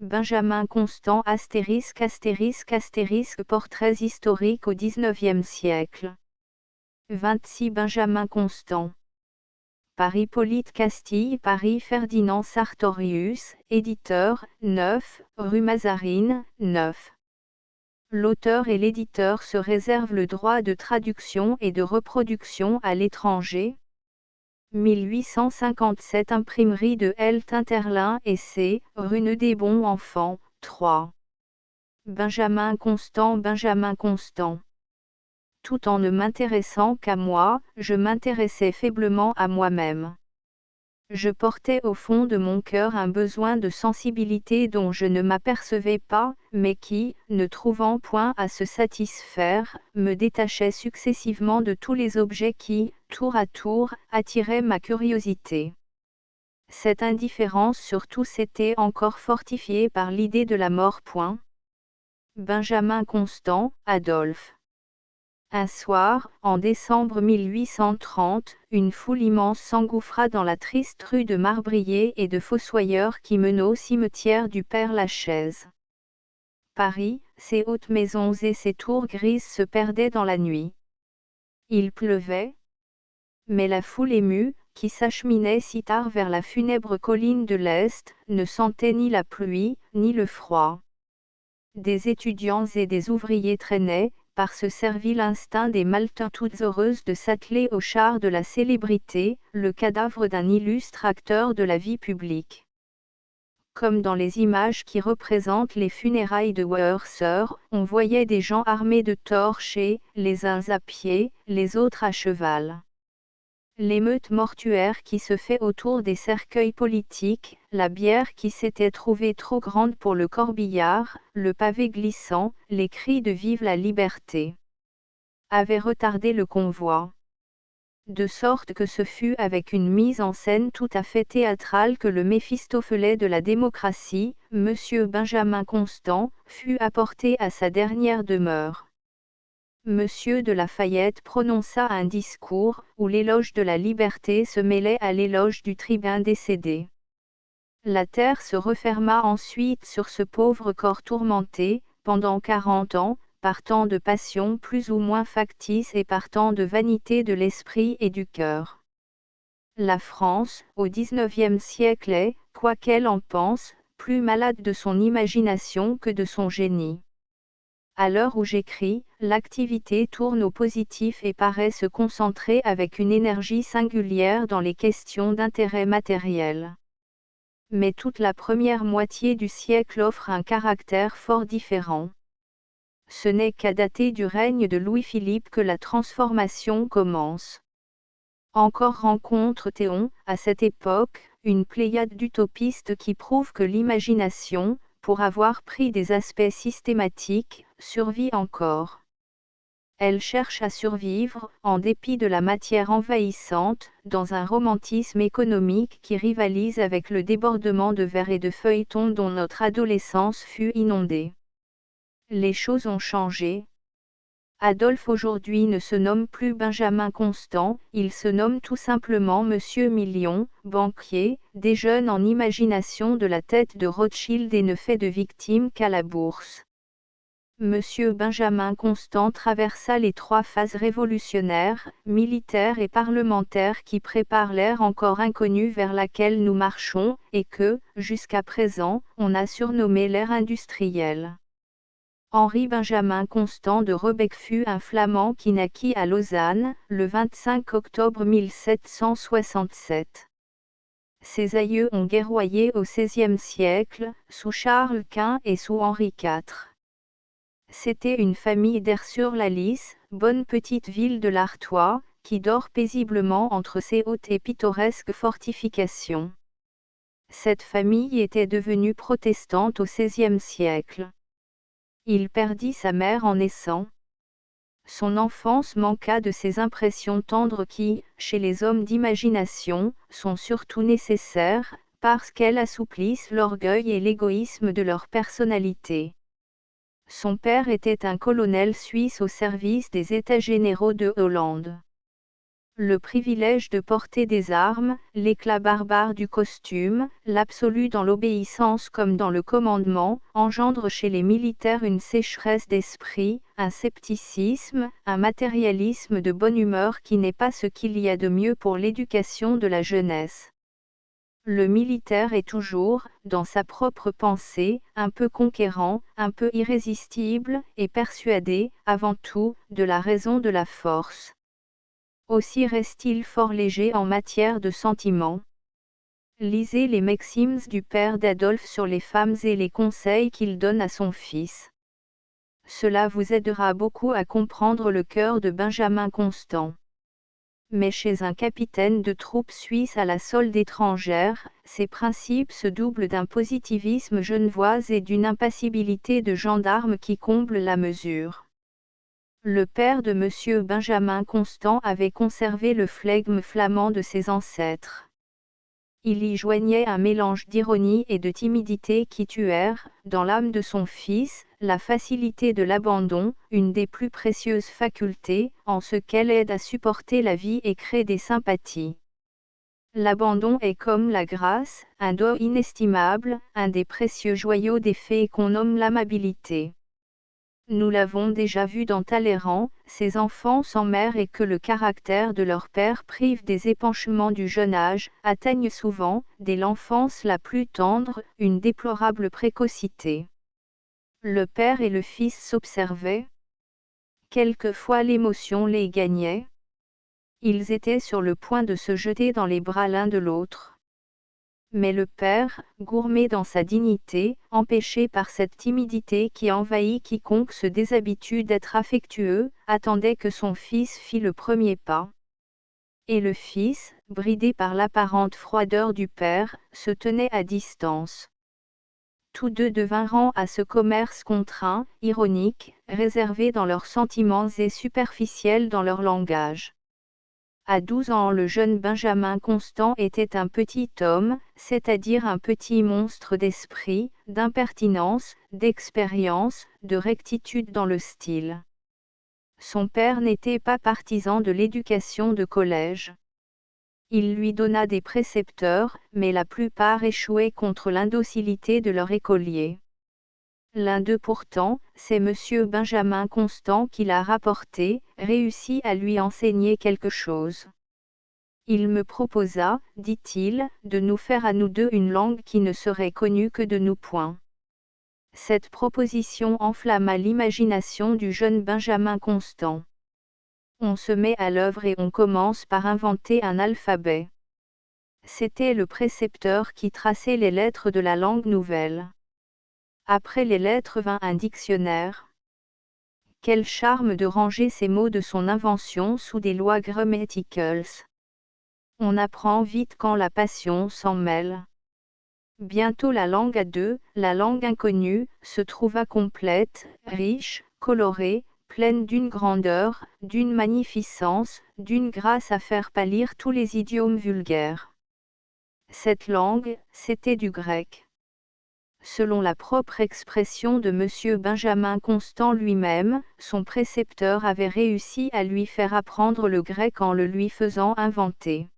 Benjamin Constant *** Portraits historiques au XIXe siècle. 26 Benjamin Constant. Par Hippolyte Castille, Paris Ferdinand Sartorius, éditeur, 9, rue Mazarine, 9. L'auteur et l'éditeur se réservent le droit de traduction et de reproduction à l'étranger. 1857 Imprimerie de L. Tinterlin et C., rue Neudébon Enfant, 3. Benjamin Constant. Tout en ne m'intéressant qu'à moi, je m'intéressais faiblement à moi-même. Je portais au fond de mon cœur un besoin de sensibilité dont je ne m'apercevais pas, mais qui, ne trouvant point à se satisfaire, me détachait successivement de tous les objets qui, tour à tour, attiraient ma curiosité. Cette indifférence surtout s'était encore fortifiée par l'idée de la mort. Benjamin Constant, Adolphe. Un soir, en décembre 1830, une foule immense s'engouffra dans la triste rue de Marbriers et de Fossoyeurs qui mène au cimetière du Père-Lachaise. Paris, ses hautes maisons et ses tours grises se perdaient dans la nuit. Il pleuvait. Mais la foule émue, qui s'acheminait si tard vers la funèbre colline de l'Est, ne sentait ni la pluie, ni le froid. Des étudiants et des ouvriers traînaient, par ce servile instinct des maltins toutes heureuses de s'atteler au char de la célébrité, le cadavre d'un illustre acteur de la vie publique. Comme dans les images qui représentent les funérailles de Wurster, on voyait des gens armés de torches et, les uns à pied, les autres à cheval. L'émeute mortuaire qui se fait autour des cercueils politiques, la bière qui s'était trouvée trop grande pour le corbillard, le pavé glissant, les cris de Vive la liberté, avaient retardé le convoi. De sorte que ce fut avec une mise en scène tout à fait théâtrale que le Méphistophélès de la démocratie, M. Benjamin Constant, fut apporté à sa dernière demeure. Monsieur de Lafayette prononça un discours, où l'éloge de la liberté se mêlait à l'éloge du tribun décédé. La terre se referma ensuite sur ce pauvre corps tourmenté, pendant 40 ans, par tant de passions plus ou moins factices et par tant de vanité de l'esprit et du cœur. La France, au XIXe siècle est, quoi qu'elle en pense, plus malade de son imagination que de son génie. À l'heure où j'écris, l'activité tourne au positif et paraît se concentrer avec une énergie singulière dans les questions d'intérêt matériel. Mais toute la première moitié du siècle offre un caractère fort différent. Ce n'est qu'à dater du règne de Louis-Philippe que la transformation commence. Encore rencontre Théon, à cette époque, une pléiade d'utopistes qui prouvent que l'imagination, pour avoir pris des aspects systématiques, survit encore. Elle cherche à survivre, en dépit de la matière envahissante, dans un romantisme économique qui rivalise avec le débordement de vers et de feuilletons dont notre adolescence fut inondée. Les choses ont changé. Adolphe aujourd'hui ne se nomme plus Benjamin Constant, il se nomme tout simplement Monsieur Million, banquier, déjeune en imagination de la tête de Rothschild et ne fait de victime qu'à la bourse. Monsieur Benjamin Constant traversa les 3 phases révolutionnaires, militaires et parlementaires qui préparent l'ère encore inconnue vers laquelle nous marchons, et que, jusqu'à présent, on a surnommé l'ère industrielle. Henri Benjamin Constant de Rebec fut un Flamand qui naquit à Lausanne, le 25 octobre 1767. Ses aïeux ont guerroyé au XVIe siècle, sous Charles Quint et sous Henri IV. C'était une famille d'Aire-sur-la-Lys, bonne petite ville de l'Artois, qui dort paisiblement entre ses hautes et pittoresques fortifications. Cette famille était devenue protestante au XVIe siècle. Il perdit sa mère en naissant. Son enfance manqua de ces impressions tendres qui, chez les hommes d'imagination, sont surtout nécessaires, parce qu'elles assouplissent l'orgueil et l'égoïsme de leur personnalité. Son père était un colonel suisse au service des États généraux de Hollande. Le privilège de porter des armes, l'éclat barbare du costume, l'absolu dans l'obéissance comme dans le commandement, engendrent chez les militaires une sécheresse d'esprit, un scepticisme, un matérialisme de bonne humeur qui n'est pas ce qu'il y a de mieux pour l'éducation de la jeunesse. Le militaire est toujours, dans sa propre pensée, un peu conquérant, un peu irrésistible, et persuadé, avant tout, de la raison de la force. Aussi reste-t-il fort léger en matière de sentiments. Lisez les maximes du père d'Adolphe sur les femmes et les conseils qu'il donne à son fils. Cela vous aidera beaucoup à comprendre le cœur de Benjamin Constant. Mais chez un capitaine de troupes suisse à la solde étrangère, ses principes se doublent d'un positivisme genevois et d'une impassibilité de gendarme qui comble la mesure. Le père de M. Benjamin Constant avait conservé le flegme flamand de ses ancêtres. Il y joignait un mélange d'ironie et de timidité qui tuèrent, dans l'âme de son fils, la facilité de l'abandon, une des plus précieuses facultés, en ce qu'elle aide à supporter la vie et crée des sympathies. L'abandon est comme la grâce, un don inestimable, un des précieux joyaux des fées qu'on nomme l'amabilité. Nous l'avons déjà vu dans Talleyrand, ces enfants sans mère et que le caractère de leur père prive des épanchements du jeune âge, atteignent souvent, dès l'enfance la plus tendre, une déplorable précocité. Le père et le fils s'observaient. Quelquefois l'émotion les gagnait. Ils étaient sur le point de se jeter dans les bras l'un de l'autre. Mais le père, gourmé dans sa dignité, empêché par cette timidité qui envahit quiconque se déshabitue d'être affectueux, attendait que son fils fît le premier pas. Et le fils, bridé par l'apparente froideur du père, se tenait à distance. Tous deux devinrent à ce commerce contraint, ironique, réservé dans leurs sentiments et superficiel dans leur langage. À 12 ans le jeune Benjamin Constant était un petit homme, c'est-à-dire un petit monstre d'esprit, d'impertinence, d'expérience, de rectitude dans le style. Son père n'était pas partisan de l'éducation de collège. Il lui donna des précepteurs, mais la plupart échouaient contre l'indocilité de leur écolier. L'un d'eux pourtant, c'est M. Benjamin Constant qui l'a rapporté, réussit à lui enseigner quelque chose. Il me proposa, dit-il, de nous faire à nous deux une langue qui ne serait connue que de nous point. Cette proposition enflamma l'imagination du jeune Benjamin Constant. On se met à l'œuvre et on commence par inventer un alphabet. C'était le précepteur qui traçait les lettres de la langue nouvelle. Après les lettres vint un dictionnaire. Quel charme de ranger ces mots de son invention sous des lois grammaticales. On apprend vite quand la passion s'en mêle. Bientôt la langue à deux, la langue inconnue, se trouva complète, riche, colorée, pleine d'une grandeur, d'une magnificence, d'une grâce à faire pâlir tous les idiomes vulgaires. Cette langue, c'était du grec. Selon la propre expression de M. Benjamin Constant lui-même, son précepteur avait réussi à lui faire apprendre le grec en le lui faisant inventer.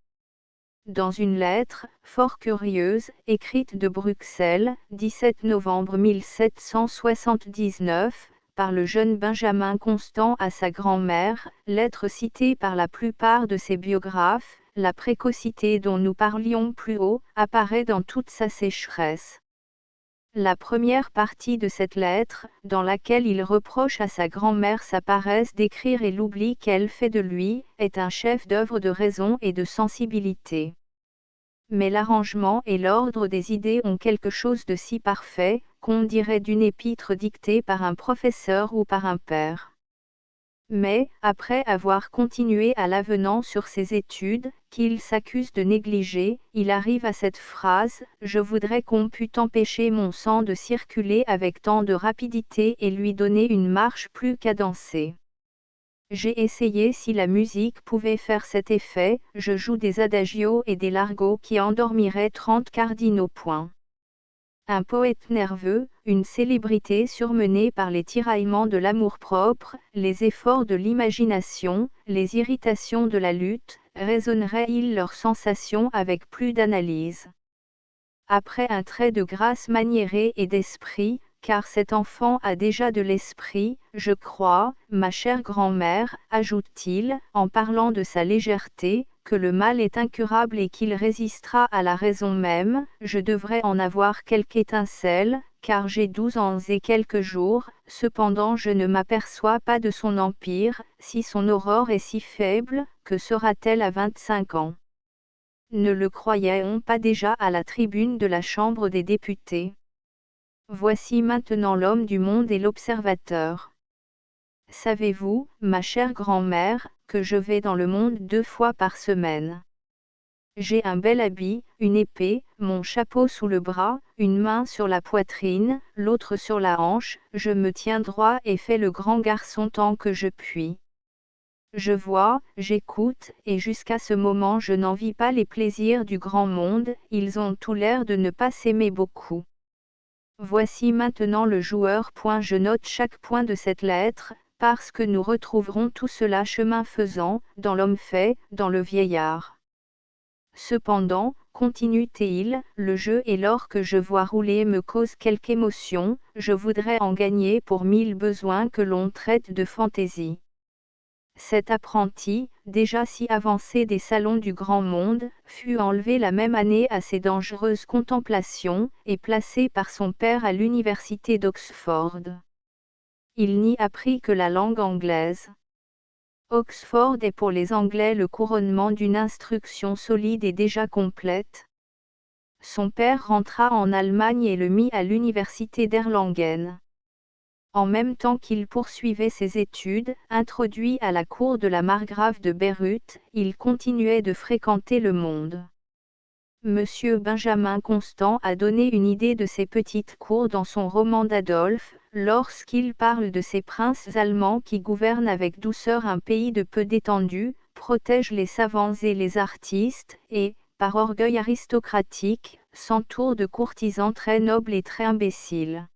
Dans une lettre, fort curieuse, écrite de Bruxelles, 17 novembre 1779, par le jeune Benjamin Constant à sa grand-mère, lettre citée par la plupart de ses biographes, la précocité dont nous parlions plus haut, apparaît dans toute sa sécheresse. La première partie de cette lettre, dans laquelle il reproche à sa grand-mère sa paresse d'écrire et l'oubli qu'elle fait de lui, est un chef-d'œuvre de raison et de sensibilité. Mais l'arrangement et l'ordre des idées ont quelque chose de si parfait, qu'on dirait d'une épître dictée par un professeur ou par un père. Mais, après avoir continué à l'avenant sur ses études, qu'il s'accuse de négliger, il arrive à cette phrase « Je voudrais qu'on pût empêcher mon sang de circuler avec tant de rapidité et lui donner une marche plus cadencée. J'ai essayé si la musique pouvait faire cet effet, je joue des adagios et des largos qui endormiraient 30 cardinaux points. » Un poète nerveux, une célébrité surmenée par les tiraillements de l'amour-propre, les efforts de l'imagination, les irritations de la lutte, raisonneraient-ils leurs sensations avec plus d'analyse. Après un trait de grâce maniéré et d'esprit, car cet enfant a déjà de l'esprit, je crois, ma chère grand-mère, ajoute-t-il, en parlant de sa légèreté, que le mal est incurable et qu'il résistera à la raison même, je devrais en avoir quelque étincelle, car j'ai 12 ans et quelques jours, cependant je ne m'aperçois pas de son empire, si son aurore est si faible, que sera-t-elle à 25 ans? Ne le croyait-on pas déjà à la tribune de la Chambre des députés? Voici maintenant l'homme du monde et l'observateur. Savez-vous, ma chère grand-mère, que je vais dans le monde 2 fois par semaine? J'ai un bel habit, une épée, mon chapeau sous le bras, une main sur la poitrine, l'autre sur la hanche, je me tiens droit et fais le grand garçon tant que je puis. Je vois, j'écoute, et jusqu'à ce moment je n'envie pas les plaisirs du grand monde, ils ont tout l'air de ne pas s'aimer beaucoup. Voici maintenant le joueur. Je note chaque point de cette lettre, parce que nous retrouverons tout cela chemin faisant, dans l'homme fait, dans le vieillard. Cependant, continue-t-il, le jeu et l'or que je vois rouler me causent quelque émotion, je voudrais en gagner pour 1000 besoins que l'on traite de fantaisie. Cet apprenti, déjà si avancé des salons du grand monde, fut enlevé la même année à ces dangereuses contemplations, et placé par son père à l'université d'Oxford. Il n'y apprit que la langue anglaise. Oxford est pour les Anglais le couronnement d'une instruction solide et déjà complète. Son père rentra en Allemagne et le mit à l'université d'Erlangen. En même temps qu'il poursuivait ses études, introduit à la cour de la margrave de Beyruth, il continuait de fréquenter le monde. Monsieur Benjamin Constant a donné une idée de ces petites cours dans son roman d'Adolphe, lorsqu'il parle de ces princes allemands qui gouvernent avec douceur un pays de peu d'étendue, protègent les savants et les artistes, et, par orgueil aristocratique, s'entourent de courtisans très nobles et très imbéciles.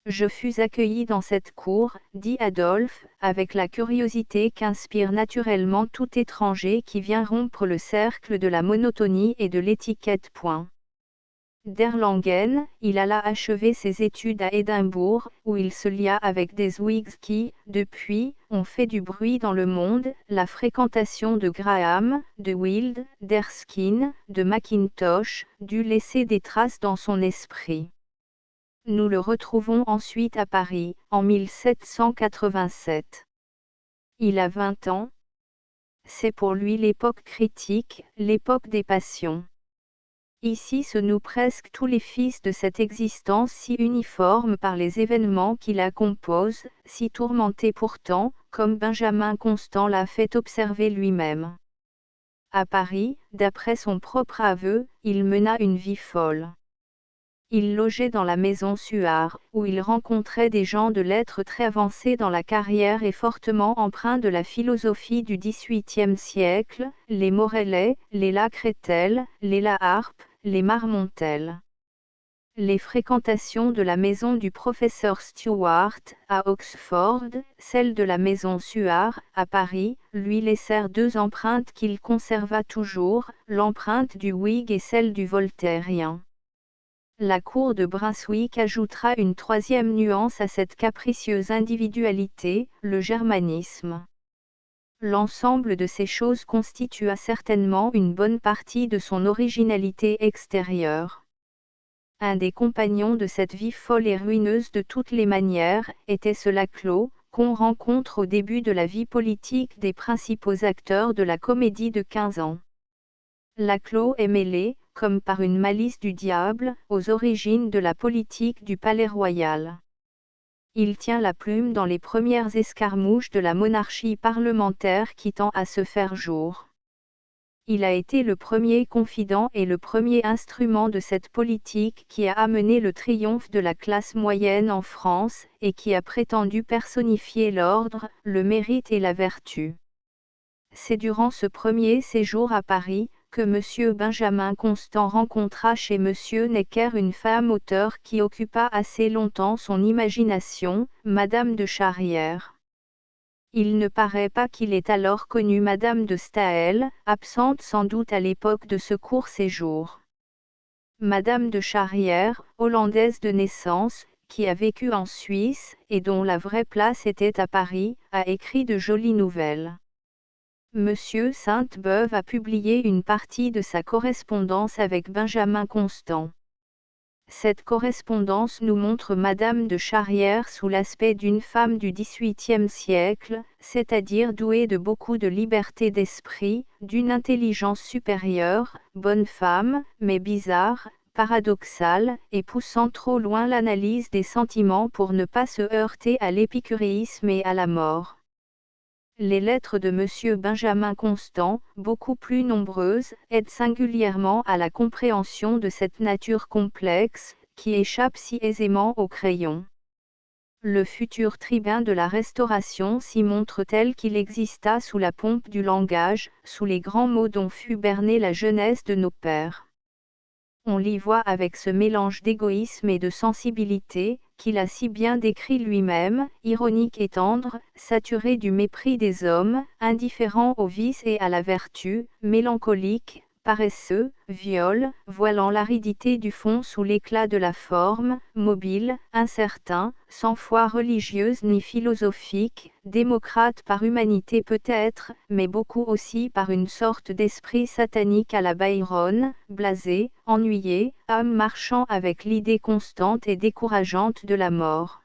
Je fus accueilli dans cette cour, dit Adolphe, avec la curiosité qu'inspire naturellement tout étranger qui vient rompre le cercle de la monotonie et de l'étiquette. D'Erlangen, il alla achever ses études à Édimbourg, où il se lia avec des Whigs qui, depuis, ont fait du bruit dans le monde, la fréquentation de Graham, de Wilde, d'Erskine, de Mackintosh, dut laisser des traces dans son esprit. Nous le retrouvons ensuite à Paris, en 1787. Il a 20 ans. C'est pour lui l'époque critique, l'époque des passions. Ici se nouent presque tous les fils de cette existence si uniforme par les événements qui la composent, si tourmentés pourtant, comme Benjamin Constant l'a fait observer lui-même. À Paris, d'après son propre aveu, il mena une vie folle. Il logeait dans la maison Suard, où il rencontrait des gens de lettres très avancés dans la carrière et fortement empreints de la philosophie du XVIIIe siècle, les Morellet, les La Crétel, les La Harpe, les Marmontel. Les fréquentations de la maison du professeur Stuart, à Oxford, celle de la maison Suard, à Paris, lui laissèrent 2 empreintes qu'il conserva toujours, l'empreinte du Whig et celle du voltairien. La cour de Brunswick ajoutera une 3e nuance à cette capricieuse individualité, le germanisme. L'ensemble de ces choses constitua certainement une bonne partie de son originalité extérieure. Un des compagnons de cette vie folle et ruineuse de toutes les manières, était ce Laclos, qu'on rencontre au début de la vie politique des principaux acteurs de la comédie de 15 ans. Laclos est mêlé, comme par une malice du diable, aux origines de la politique du Palais Royal. Il tient la plume dans les premières escarmouches de la monarchie parlementaire qui tend à se faire jour. Il a été le premier confident et le premier instrument de cette politique qui a amené le triomphe de la classe moyenne en France, et qui a prétendu personnifier l'ordre, le mérite et la vertu. C'est durant ce premier séjour à Paris, que M. Benjamin Constant rencontra chez M. Necker une femme auteur qui occupa assez longtemps son imagination, Madame de Charrière. Il ne paraît pas qu'il ait alors connu Madame de Staël, absente sans doute à l'époque de ce court séjour. Madame de Charrière, hollandaise de naissance, qui a vécu en Suisse, et dont la vraie place était à Paris, a écrit de jolies nouvelles. Monsieur Sainte-Beuve a publié une partie de sa correspondance avec Benjamin Constant. Cette correspondance nous montre Madame de Charrière sous l'aspect d'une femme du XVIIIe siècle, c'est-à-dire douée de beaucoup de liberté d'esprit, d'une intelligence supérieure, bonne femme, mais bizarre, paradoxale, et poussant trop loin l'analyse des sentiments pour ne pas se heurter à l'épicuréisme et à la mort. Les lettres de Monsieur Benjamin Constant, beaucoup plus nombreuses, aident singulièrement à la compréhension de cette nature complexe, qui échappe si aisément au crayon. Le futur tribun de la Restauration s'y montre tel qu'il exista sous la pompe du langage, sous les grands mots dont fut bernée la jeunesse de nos pères. On l'y voit avec ce mélange d'égoïsme et de sensibilité, qu'il a si bien décrit lui-même, ironique et tendre, saturé du mépris des hommes, indifférent au vice et à la vertu, mélancolique, paresseux, viol, voilant l'aridité du fond sous l'éclat de la forme, mobile, incertain, sans foi religieuse ni philosophique, démocrate par humanité peut-être, mais beaucoup aussi par une sorte d'esprit satanique à la Byron, blasé, ennuyé, âme marchant avec l'idée constante et décourageante de la mort.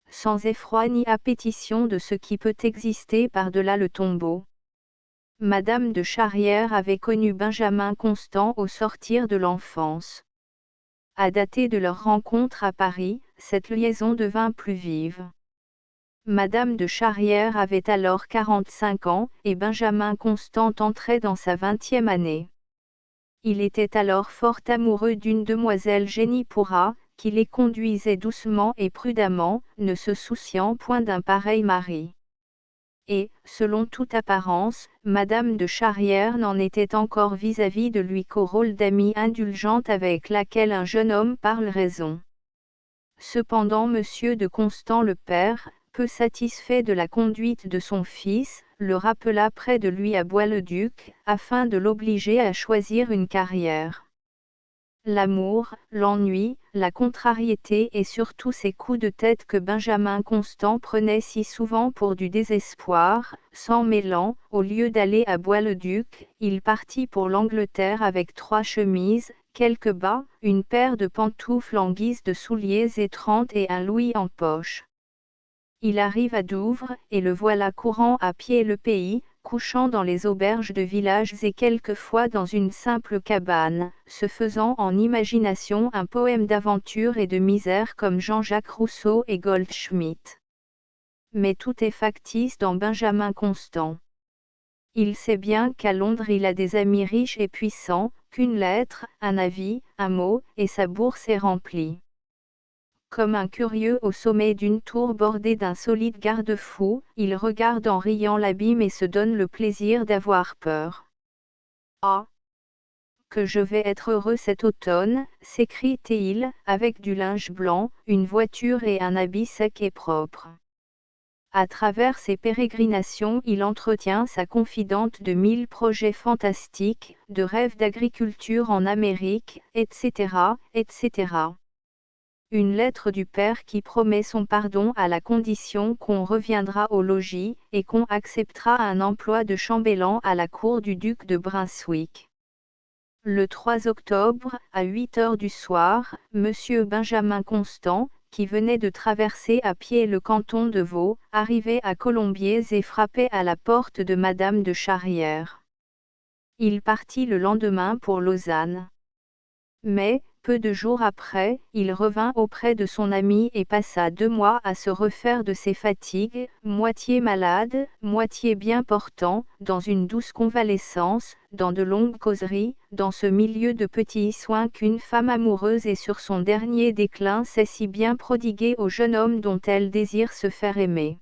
Sans effroi ni appétition de ce qui peut exister par-delà le tombeau. Madame de Charrière avait connu Benjamin Constant au sortir de l'enfance. À dater de leur rencontre à Paris, cette liaison devint plus vive. Madame de Charrière avait alors 45 ans, et Benjamin Constant entrait dans sa 20e année. Il était alors fort amoureux d'une demoiselle Jenny Pourrat, qui les conduisait doucement et prudemment, ne se souciant point d'un pareil mari. Et, selon toute apparence, Madame de Charrière n'en était encore vis-à-vis de lui qu'au rôle d'amie indulgente avec laquelle un jeune homme parle raison. Cependant Monsieur de Constant le père, peu satisfait de la conduite de son fils, le rappela près de lui à Bois-le-Duc, afin de l'obliger à choisir une carrière. L'amour, l'ennui, la contrariété et surtout ces coups de tête que Benjamin Constant prenait si souvent pour du désespoir, s'en mêlant, au lieu d'aller à Bois-le-Duc, il partit pour l'Angleterre avec 3 chemises, quelques bas, une paire de pantoufles en guise de souliers et 30 et un louis en poche. Il arrive à Douvres, et le voilà courant à pied le pays, couchant dans les auberges de villages et quelquefois dans une simple cabane, se faisant en imagination un poème d'aventure et de misère comme Jean-Jacques Rousseau et Goldschmidt. Mais tout est factice dans Benjamin Constant. Il sait bien qu'à Londres il a des amis riches et puissants, qu'une lettre, un avis, un mot, et sa bourse est remplie. Comme un curieux au sommet d'une tour bordée d'un solide garde-fou, il regarde en riant l'abîme et se donne le plaisir d'avoir peur. Ah! Que je vais être heureux cet automne, s'écrie-t-il, avec du linge blanc, une voiture et un habit sec et propre. À travers ses pérégrinations il entretient sa confidente de 1000 projets fantastiques, de rêves d'agriculture en Amérique, etc., etc. Une lettre du père qui promet son pardon à la condition qu'on reviendra au logis, et qu'on acceptera un emploi de chambellan à la cour du duc de Brunswick. Le 3 octobre, à 8 heures du soir, Monsieur Benjamin Constant, qui venait de traverser à pied le canton de Vaud, arrivait à Colombiers et frappait à la porte de Madame de Charrière. Il partit le lendemain pour Lausanne. Mais, peu de jours après, il revint auprès de son ami et passa 2 mois à se refaire de ses fatigues, moitié malade, moitié bien portant, dans une douce convalescence, dans de longues causeries, dans ce milieu de petits soins qu'une femme amoureuse et sur son dernier déclin sait si bien prodiguer au jeune homme dont elle désire se faire aimer.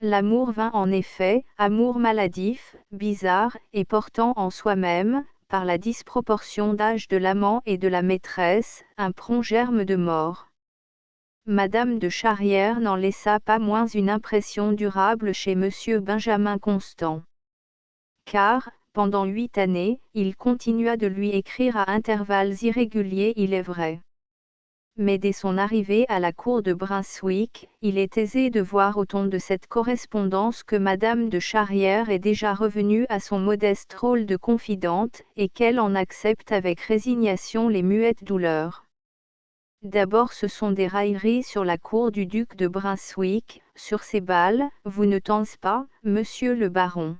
L'amour vint en effet, amour maladif, bizarre, et portant en soi-même, par la disproportion d'âge de l'amant et de la maîtresse, un prompt germe de mort. Madame de Charrière n'en laissa pas moins une impression durable chez Monsieur Benjamin Constant. Car, pendant 8 années, il continua de lui écrire à intervalles irréguliers, il est vrai. Mais dès son arrivée à la cour de Brunswick, il est aisé de voir au ton de cette correspondance que Madame de Charrière est déjà revenue à son modeste rôle de confidente, et qu'elle en accepte avec résignation les muettes douleurs. D'abord ce sont des railleries sur la cour du duc de Brunswick, sur ses balles, vous ne tensez pas, monsieur le baron.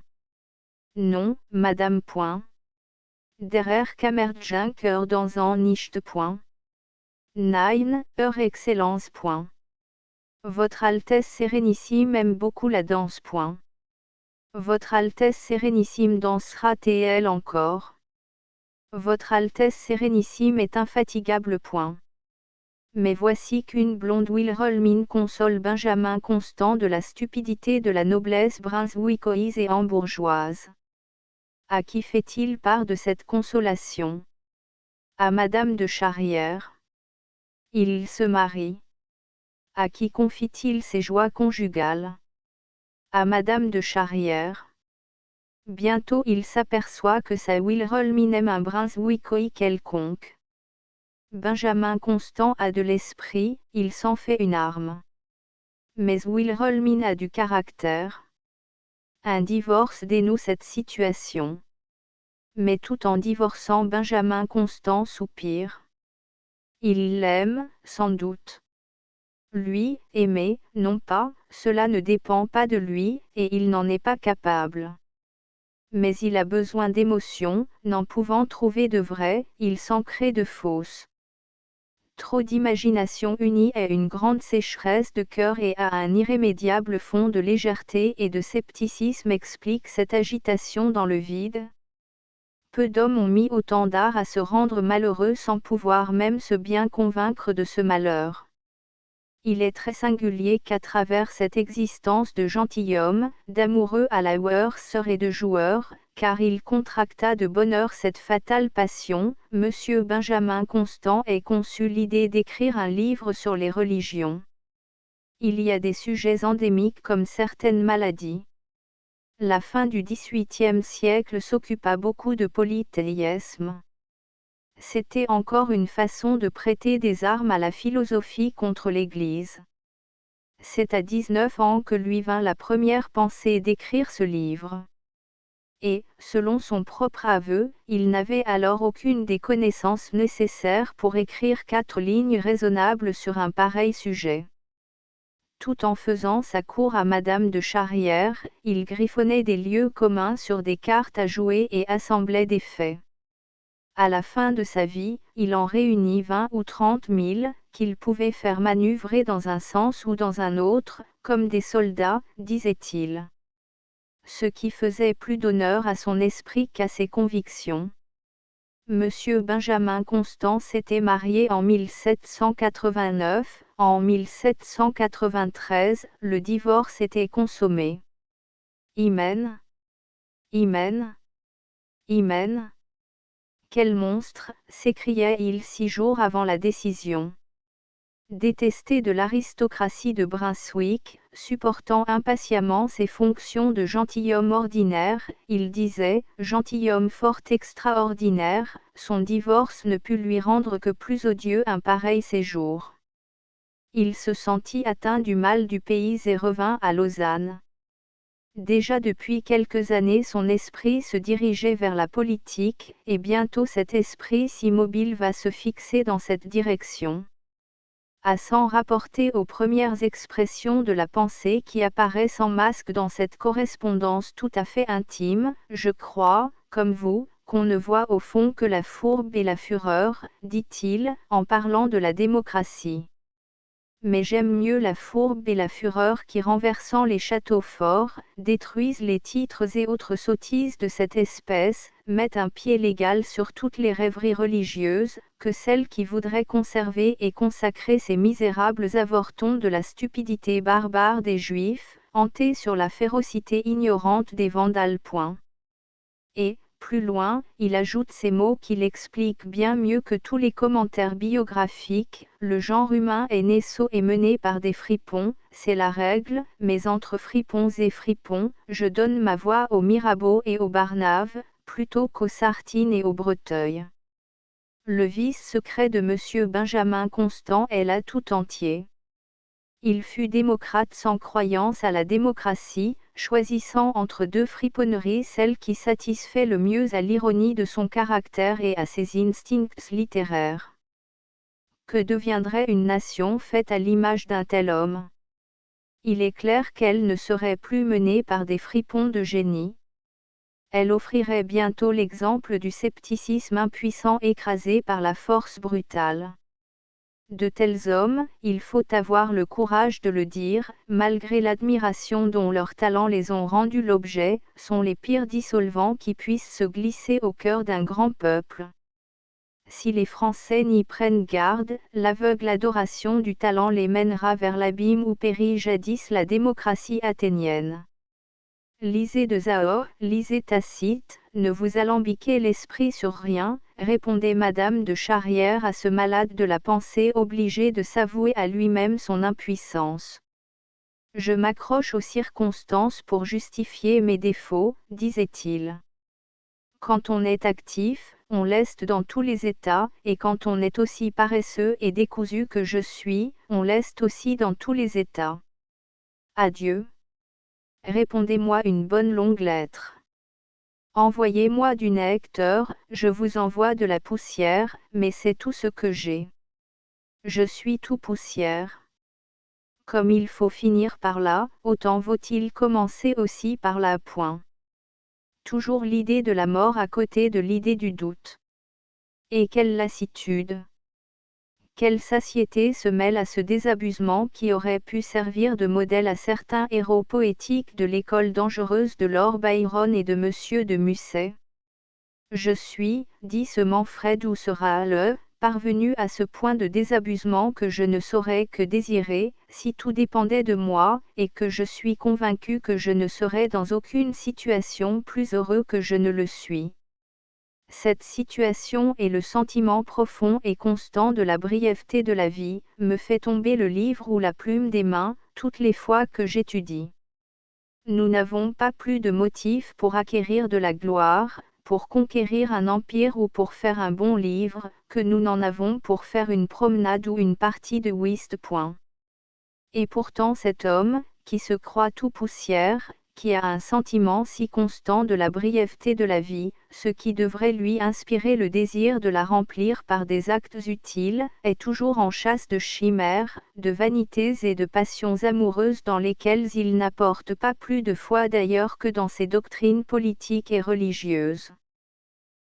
Non, madame point. Derer Kammerjunker dans un nicht point. Nein, Eure Excellence point. Votre Altesse Sérénissime aime beaucoup la danse point. Votre Altesse Sérénissime dansera-t-elle encore? Votre Altesse Sérénissime est infatigable point. Mais voici qu'une blonde Wilhelmine console Benjamin Constant de la stupidité de la noblesse brunswickoise et hambourgeoise. À qui fait-il part de cette consolation? À Madame de Charrière. Il se marie. À qui confie-t-il ses joies conjugales? À Madame de Charrière. Bientôt il s'aperçoit que sa Wilhelmine aime un brunswickois quelconque. Benjamin Constant a de l'esprit, il s'en fait une arme. Mais Wilhelmine a du caractère. Un divorce dénoue cette situation. Mais tout en divorçant, Benjamin Constant soupire. Il l'aime, sans doute. Lui, aimer, non pas, cela ne dépend pas de lui, et il n'en est pas capable. Mais il a besoin d'émotions, n'en pouvant trouver de vraies, il s'en crée de fausses. Trop d'imagination unie à une grande sécheresse de cœur et à un irrémédiable fond de légèreté et de scepticisme explique cette agitation dans le vide. Peu d'hommes ont mis autant d'art à se rendre malheureux sans pouvoir même se bien convaincre de ce malheur. Il est très singulier qu'à travers cette existence de gentilhomme, d'amoureux à la Worcester et de joueur, car il contracta de bonne heure cette fatale passion, Monsieur Benjamin Constant ait conçu l'idée d'écrire un livre sur les religions. Il y a des sujets endémiques comme certaines maladies. La fin du XVIIIe siècle s'occupa beaucoup de polythéisme. C'était encore une façon de prêter des armes à la philosophie contre l'Église. C'est à 19 ans que lui vint la première pensée d'écrire ce livre. Et, selon son propre aveu, il n'avait alors aucune des connaissances nécessaires pour écrire 4 lignes raisonnables sur un pareil sujet. Tout en faisant sa cour à Madame de Charrière, il griffonnait des lieux communs sur des cartes à jouer et assemblait des faits. À la fin de sa vie, il en réunit 20 ou 30 000, qu'il pouvait faire manœuvrer dans un sens ou dans un autre, comme des soldats, disait-il. Ce qui faisait plus d'honneur à son esprit qu'à ses convictions. Monsieur Benjamin Constant s'était marié en 1789, en 1793, le divorce était consommé. Hymen. Hymen. Hymen. Quel monstre, s'écriait-il 6 jours avant la décision. Détesté de l'aristocratie de Brunswick, supportant impatiemment ses fonctions de gentilhomme ordinaire, il disait, gentilhomme fort extraordinaire, son divorce ne put lui rendre que plus odieux un pareil séjour. Il se sentit atteint du mal du pays et revint à Lausanne. Déjà depuis quelques années son esprit se dirigeait vers la politique, et bientôt cet esprit si mobile va se fixer dans cette direction. À s'en rapporter aux premières expressions de la pensée qui apparaissent en masque dans cette correspondance tout à fait intime, je crois, comme vous, qu'on ne voit au fond que la fourbe et la fureur, dit-il, en parlant de la démocratie. Mais j'aime mieux la fourbe et la fureur qui, renversant les châteaux forts, détruisent les titres et autres sottises de cette espèce, mettent un pied légal sur toutes les rêveries religieuses, que celles qui voudraient conserver et consacrer ces misérables avortons de la stupidité barbare des Juifs, hantés sur la férocité ignorante des Vandales. Et, Plus loin, il ajoute ces mots qui l'expliquent bien mieux que tous les commentaires biographiques: le genre humain est né sot et mené par des fripons, c'est la règle, mais entre fripons et fripons, je donne ma voix aux Mirabeau et aux Barnave, plutôt qu'aux Sartines et aux Breteuil. Le vice secret de M. Benjamin Constant est là tout entier. Il fut démocrate sans croyance à la démocratie, choisissant entre deux friponneries celle qui satisfait le mieux à l'ironie de son caractère et à ses instincts littéraires. Que deviendrait une nation faite à l'image d'un tel homme? Il est clair qu'elle ne serait plus menée par des fripons de génie. Elle offrirait bientôt l'exemple du scepticisme impuissant écrasé par la force brutale. De tels hommes, il faut avoir le courage de le dire, malgré l'admiration dont leurs talents les ont rendus l'objet, sont les pires dissolvants qui puissent se glisser au cœur d'un grand peuple. Si les Français n'y prennent garde, l'aveugle adoration du talent les mènera vers l'abîme où périt jadis la démocratie athénienne. Lisez de Zahor, lisez Tacite, ne vous alambiquez l'esprit sur rien, répondait Madame de Charrière à ce malade de la pensée obligé de s'avouer à lui-même son impuissance. Je m'accroche aux circonstances pour justifier mes défauts, disait-il. Quand on est actif, on leste dans tous les états, et quand on est aussi paresseux et décousu que je suis, on leste aussi dans tous les états. Adieu. Répondez-moi une bonne longue lettre. Envoyez-moi du nectar, je vous envoie de la poussière, mais c'est tout ce que j'ai. Je suis tout poussière. Comme il faut finir par là, autant vaut-il commencer aussi par là. Point. Toujours l'idée de la mort à côté de l'idée du doute. Et quelle lassitude! Quelle satiété se mêle à ce désabusement qui aurait pu servir de modèle à certains héros poétiques de l'école dangereuse de Lord Byron et de M. de Musset. Je suis, dit ce Manfred ou sera le, parvenu à ce point de désabusement que je ne saurais que désirer, si tout dépendait de moi, et que je suis convaincu que je ne serais dans aucune situation plus heureux que je ne le suis. Cette situation et le sentiment profond et constant de la brièveté de la vie, me fait tomber le livre ou la plume des mains, toutes les fois que j'étudie. Nous n'avons pas plus de motifs pour acquérir de la gloire, pour conquérir un empire ou pour faire un bon livre, que nous n'en avons pour faire une promenade ou une partie de whist. Et pourtant cet homme, qui se croit tout poussière, qui a un sentiment si constant de la brièveté de la vie, ce qui devrait lui inspirer le désir de la remplir par des actes utiles, est toujours en chasse de chimères, de vanités et de passions amoureuses dans lesquelles il n'apporte pas plus de foi d'ailleurs que dans ses doctrines politiques et religieuses.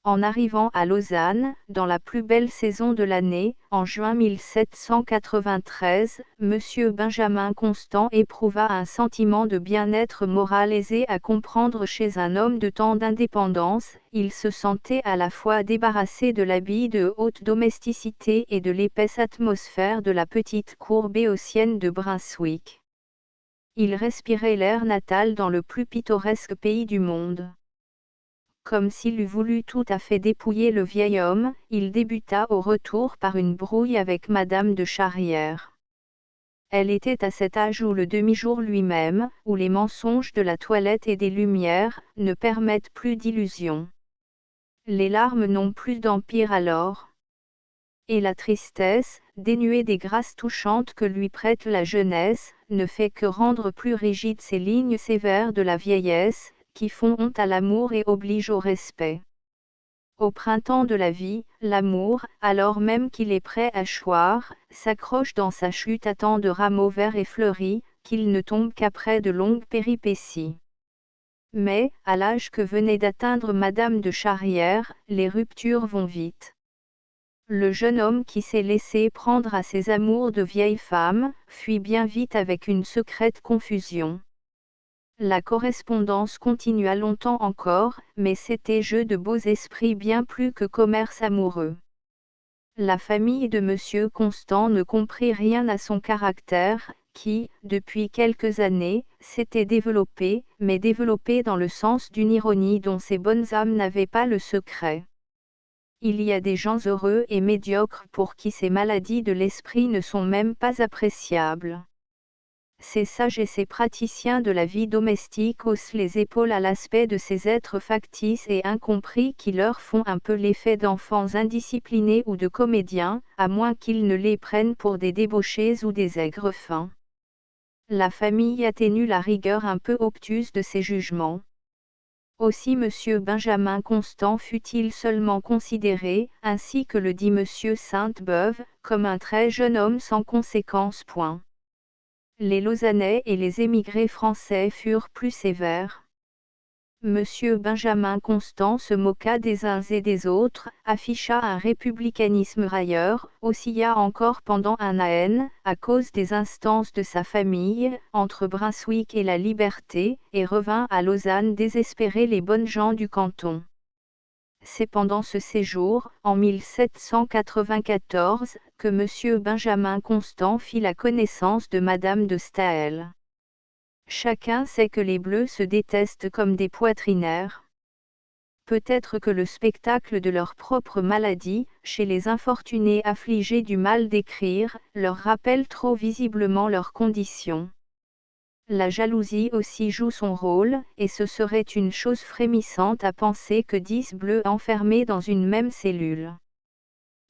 En arrivant à Lausanne, dans la plus belle saison de l'année, en juin 1793, M. Benjamin Constant éprouva un sentiment de bien-être moral aisé à comprendre chez un homme de tant d'indépendance. Il se sentait à la fois débarrassé de l'habit de haute domesticité et de l'épaisse atmosphère de la petite cour béotienne de Brunswick. Il respirait l'air natal dans le plus pittoresque pays du monde. Comme s'il eût voulu tout à fait dépouiller le vieil homme, il débuta au retour par une brouille avec Madame de Charrière. Elle était à cet âge où le demi-jour lui-même, où les mensonges de la toilette et des lumières, ne permettent plus d'illusion. Les larmes n'ont plus d'empire alors. Et la tristesse, dénuée des grâces touchantes que lui prête la jeunesse, ne fait que rendre plus rigides ces lignes sévères de la vieillesse, qui font honte à l'amour et obligent au respect. Au printemps de la vie, l'amour, alors même qu'il est prêt à choir, s'accroche dans sa chute à tant de rameaux verts et fleuris, qu'il ne tombe qu'après de longues péripéties. Mais, à l'âge que venait d'atteindre Madame de Charrière, les ruptures vont vite. Le jeune homme qui s'est laissé prendre à ses amours de vieille femme, fuit bien vite avec une secrète confusion. La correspondance continua longtemps encore, mais c'était jeu de beaux esprits bien plus que commerce amoureux. La famille de M. Constant ne comprit rien à son caractère, qui, depuis quelques années, s'était développée, mais développée dans le sens d'une ironie dont ces bonnes âmes n'avaient pas le secret. Il y a des gens heureux et médiocres pour qui ces maladies de l'esprit ne sont même pas appréciables. Ces sages et ces praticiens de la vie domestique haussent les épaules à l'aspect de ces êtres factices et incompris qui leur font un peu l'effet d'enfants indisciplinés ou de comédiens, à moins qu'ils ne les prennent pour des débauchés ou des aigres fins. La famille atténue la rigueur un peu obtuse de ses jugements. Aussi M. Benjamin Constant fut-il seulement considéré, ainsi que le dit M. Sainte-Beuve, comme un très jeune homme sans conséquence. Les Lausannais et les émigrés français furent plus sévères. M. Benjamin Constant se moqua des uns et des autres, afficha un républicanisme railleur, oscilla encore pendant un an, à cause des instances de sa famille, entre Brunswick et la Liberté, et revint à Lausanne désespérer les bonnes gens du canton. C'est pendant ce séjour, en 1794, que M. Benjamin Constant fit la connaissance de Madame de Staël. Chacun sait que les Bleus se détestent comme des poitrinaires. Peut-être que le spectacle de leur propre maladie, chez les infortunés affligés du mal d'écrire, leur rappelle trop visiblement leurs conditions. La jalousie aussi joue son rôle, et ce serait une chose frémissante à penser que 10 bleus enfermés dans une même cellule.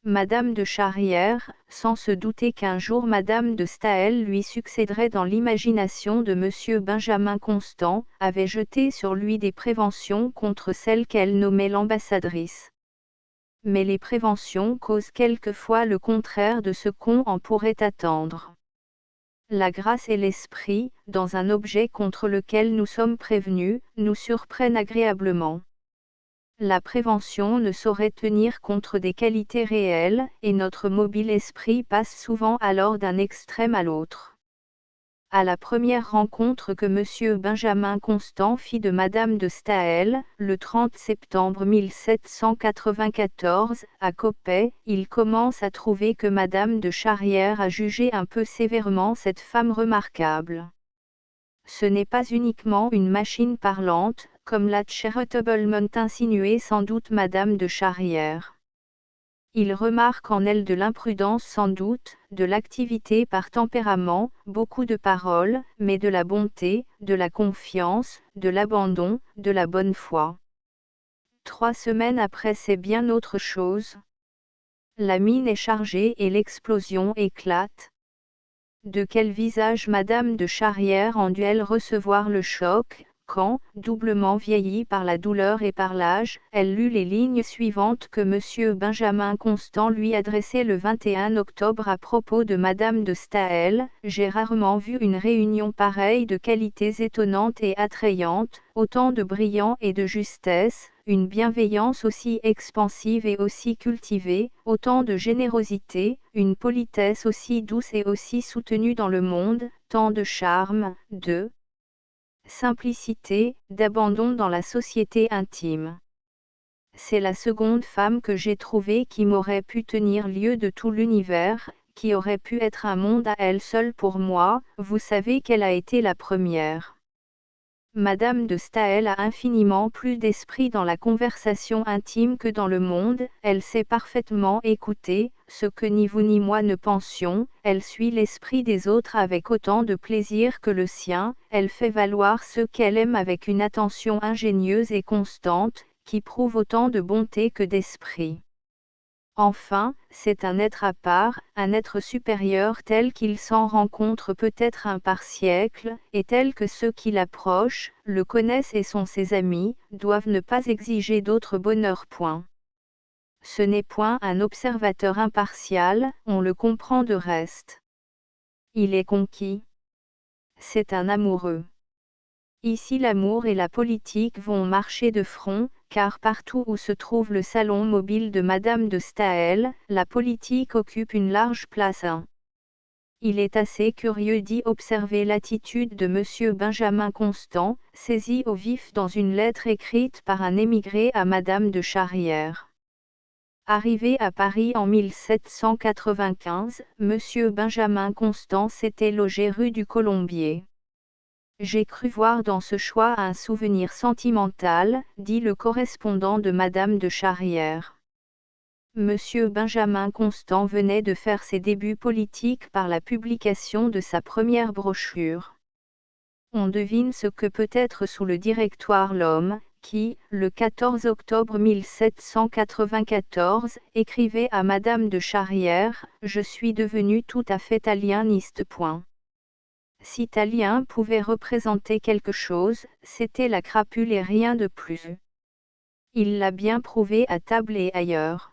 Madame de Charrière, sans se douter qu'un jour Madame de Staël lui succéderait dans l'imagination de M. Benjamin Constant, avait jeté sur lui des préventions contre celle qu'elle nommait l'ambassadrice. Mais les préventions causent quelquefois le contraire de ce qu'on en pourrait attendre. La grâce et l'esprit, dans un objet contre lequel nous sommes prévenus, nous surprennent agréablement. La prévention ne saurait tenir contre des qualités réelles, et notre mobile esprit passe souvent alors d'un extrême à l'autre. À la première rencontre que M. Benjamin Constant fit de Madame de Staël, le 30 septembre 1794, à Coppet, il commence à trouver que Madame de Charrière a jugé un peu sévèrement cette femme remarquable. Ce n'est pas uniquement une machine parlante, comme l'a charitablement insinué sans doute Madame de Charrière. Il remarque en elle de l'imprudence sans doute, de l'activité par tempérament, beaucoup de paroles, mais de la bonté, de la confiance, de l'abandon, de la bonne foi. 3 semaines après c'est bien autre chose. La mine est chargée et l'explosion éclate. De quel visage Madame de Charrière en dut-elle recevoir le choc, quand, doublement vieillie par la douleur et par l'âge, elle lut les lignes suivantes que M. Benjamin Constant lui adressait le 21 octobre à propos de Madame de Staël. J'ai rarement vu une réunion pareille de qualités étonnantes et attrayantes, autant de brillant et de justesse, une bienveillance aussi expansive et aussi cultivée, autant de générosité, une politesse aussi douce et aussi soutenue dans le monde, tant de charme, de simplicité, d'abandon dans la société intime. C'est la seconde femme que j'ai trouvée qui m'aurait pu tenir lieu de tout l'univers, qui aurait pu être un monde à elle seule pour moi, vous savez qu'elle a été la première. Madame de Staël a infiniment plus d'esprit dans la conversation intime que dans le monde, elle sait parfaitement écouter, ce que ni vous ni moi ne pensions, elle suit l'esprit des autres avec autant de plaisir que le sien, elle fait valoir ce qu'elle aime avec une attention ingénieuse et constante, qui prouve autant de bonté que d'esprit. Enfin, c'est un être à part, un être supérieur tel qu'il s'en rencontre peut-être un par siècle, et tel que ceux qui l'approchent, le connaissent et sont ses amis, doivent ne pas exiger d'autre bonheur. Ce n'est point un observateur impartial, on le comprend de reste. Il est conquis. C'est un amoureux. Ici l'amour et la politique vont marcher de front, car partout où se trouve le salon mobile de Madame de Staël, la politique occupe une large place. Il est assez curieux d'y observer l'attitude de M. Benjamin Constant, saisi au vif dans une lettre écrite par un émigré à Madame de Charrière. Arrivé à Paris en 1795, Monsieur Benjamin Constant s'était logé rue du Colombier. J'ai cru voir dans ce choix un souvenir sentimental, dit le correspondant de Madame de Charrière. Monsieur Benjamin Constant venait de faire ses débuts politiques par la publication de sa première brochure. On devine ce que peut être sous le Directoire l'homme, qui, le 14 octobre 1794, écrivait à Madame de Charrière « Je suis devenu tout à fait aliéniste. » Si Talien pouvait représenter quelque chose, c'était la crapule et rien de plus. Il l'a bien prouvé à table et ailleurs.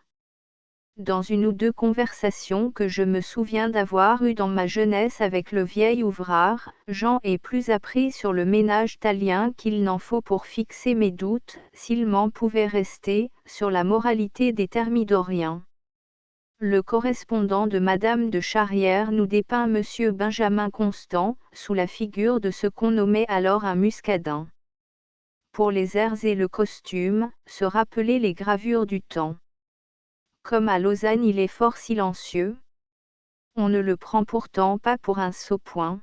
Dans une ou deux conversations que je me souviens d'avoir eues dans ma jeunesse avec le vieil ouvrard, Jean est plus appris sur le ménage talien qu'il n'en faut pour fixer mes doutes, s'il m'en pouvait rester, sur la moralité des thermidoriens. Le correspondant de Madame de Charrière nous dépeint Monsieur Benjamin Constant, sous la figure de ce qu'on nommait alors un muscadin. Pour les airs et le costume, se rappeler les gravures du temps. Comme à Lausanne il est fort silencieux. On ne le prend pourtant pas pour un sot-point.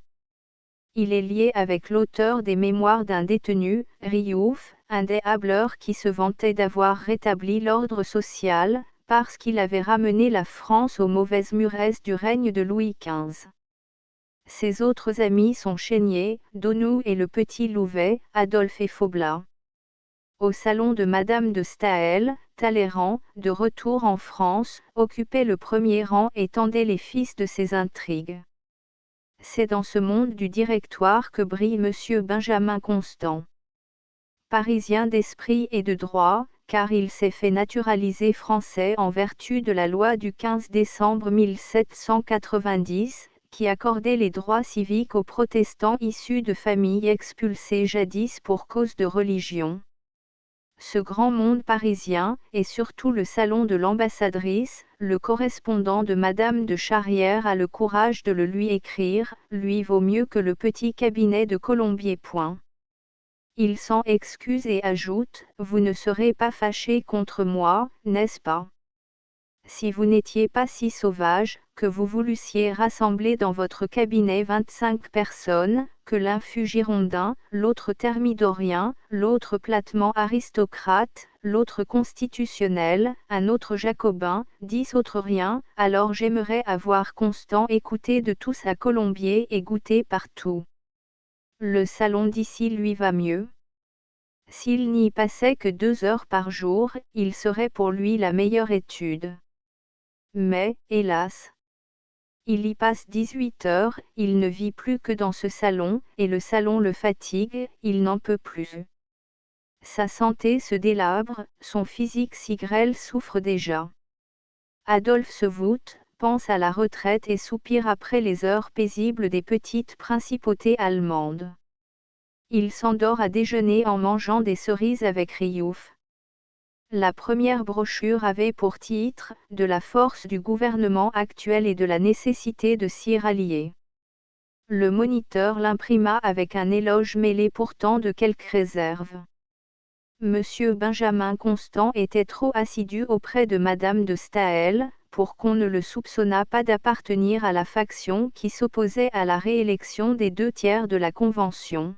Il est lié avec l'auteur des mémoires d'un détenu, Riouf, un des hâbleurs qui se vantait d'avoir rétabli l'ordre social, parce qu'il avait ramené la France aux mauvaises muresses du règne de Louis XV. Ses autres amis sont Chénier, Donoux et le petit Louvet, Adolphe et Faublas. Au salon de Madame de Staël, Talleyrand, de retour en France, occupait le premier rang et tendait les fils de ses intrigues. C'est dans ce monde du Directoire que brille Monsieur Benjamin Constant. Parisien d'esprit et de droit, car il s'est fait naturaliser français en vertu de la loi du 15 décembre 1790, qui accordait les droits civiques aux protestants issus de familles expulsées jadis pour cause de religion. Ce grand monde parisien, et surtout le salon de l'ambassadrice, le correspondant de Madame de Charrière a le courage de le lui écrire, lui vaut mieux que le petit cabinet de Colombier. Il s'en excuse et ajoute, vous ne serez pas fâché contre moi, n'est-ce pas? Si vous n'étiez pas si sauvage, que vous voulussiez rassembler dans votre cabinet 25 personnes, que l'un fût girondin, l'autre thermidorien, l'autre platement aristocrate, l'autre constitutionnel, un autre jacobin, 10 autres rien, alors j'aimerais avoir Constant écouté de tous à Colombier et goûté partout. Le salon d'ici lui va mieux. S'il n'y passait que 2 heures par jour, il serait pour lui la meilleure étude. Mais, hélas, il y passe 18 heures, il ne vit plus que dans ce salon, et le salon le fatigue, il n'en peut plus. Sa santé se délabre, son physique si grêle souffre déjà. Adolphe se voûte, pense à la retraite et soupire après les heures paisibles des petites principautés allemandes. Il s'endort à déjeuner en mangeant des cerises avec Riouf. La première brochure avait pour titre « De la force du gouvernement actuel et de la nécessité de s'y rallier ». Le Moniteur l'imprima avec un éloge mêlé pourtant de quelques réserves. Monsieur Benjamin Constant était trop assidu auprès de Madame de Staël, pour qu'on ne le soupçonnât pas d'appartenir à la faction qui s'opposait à la réélection des 2/3 de la Convention.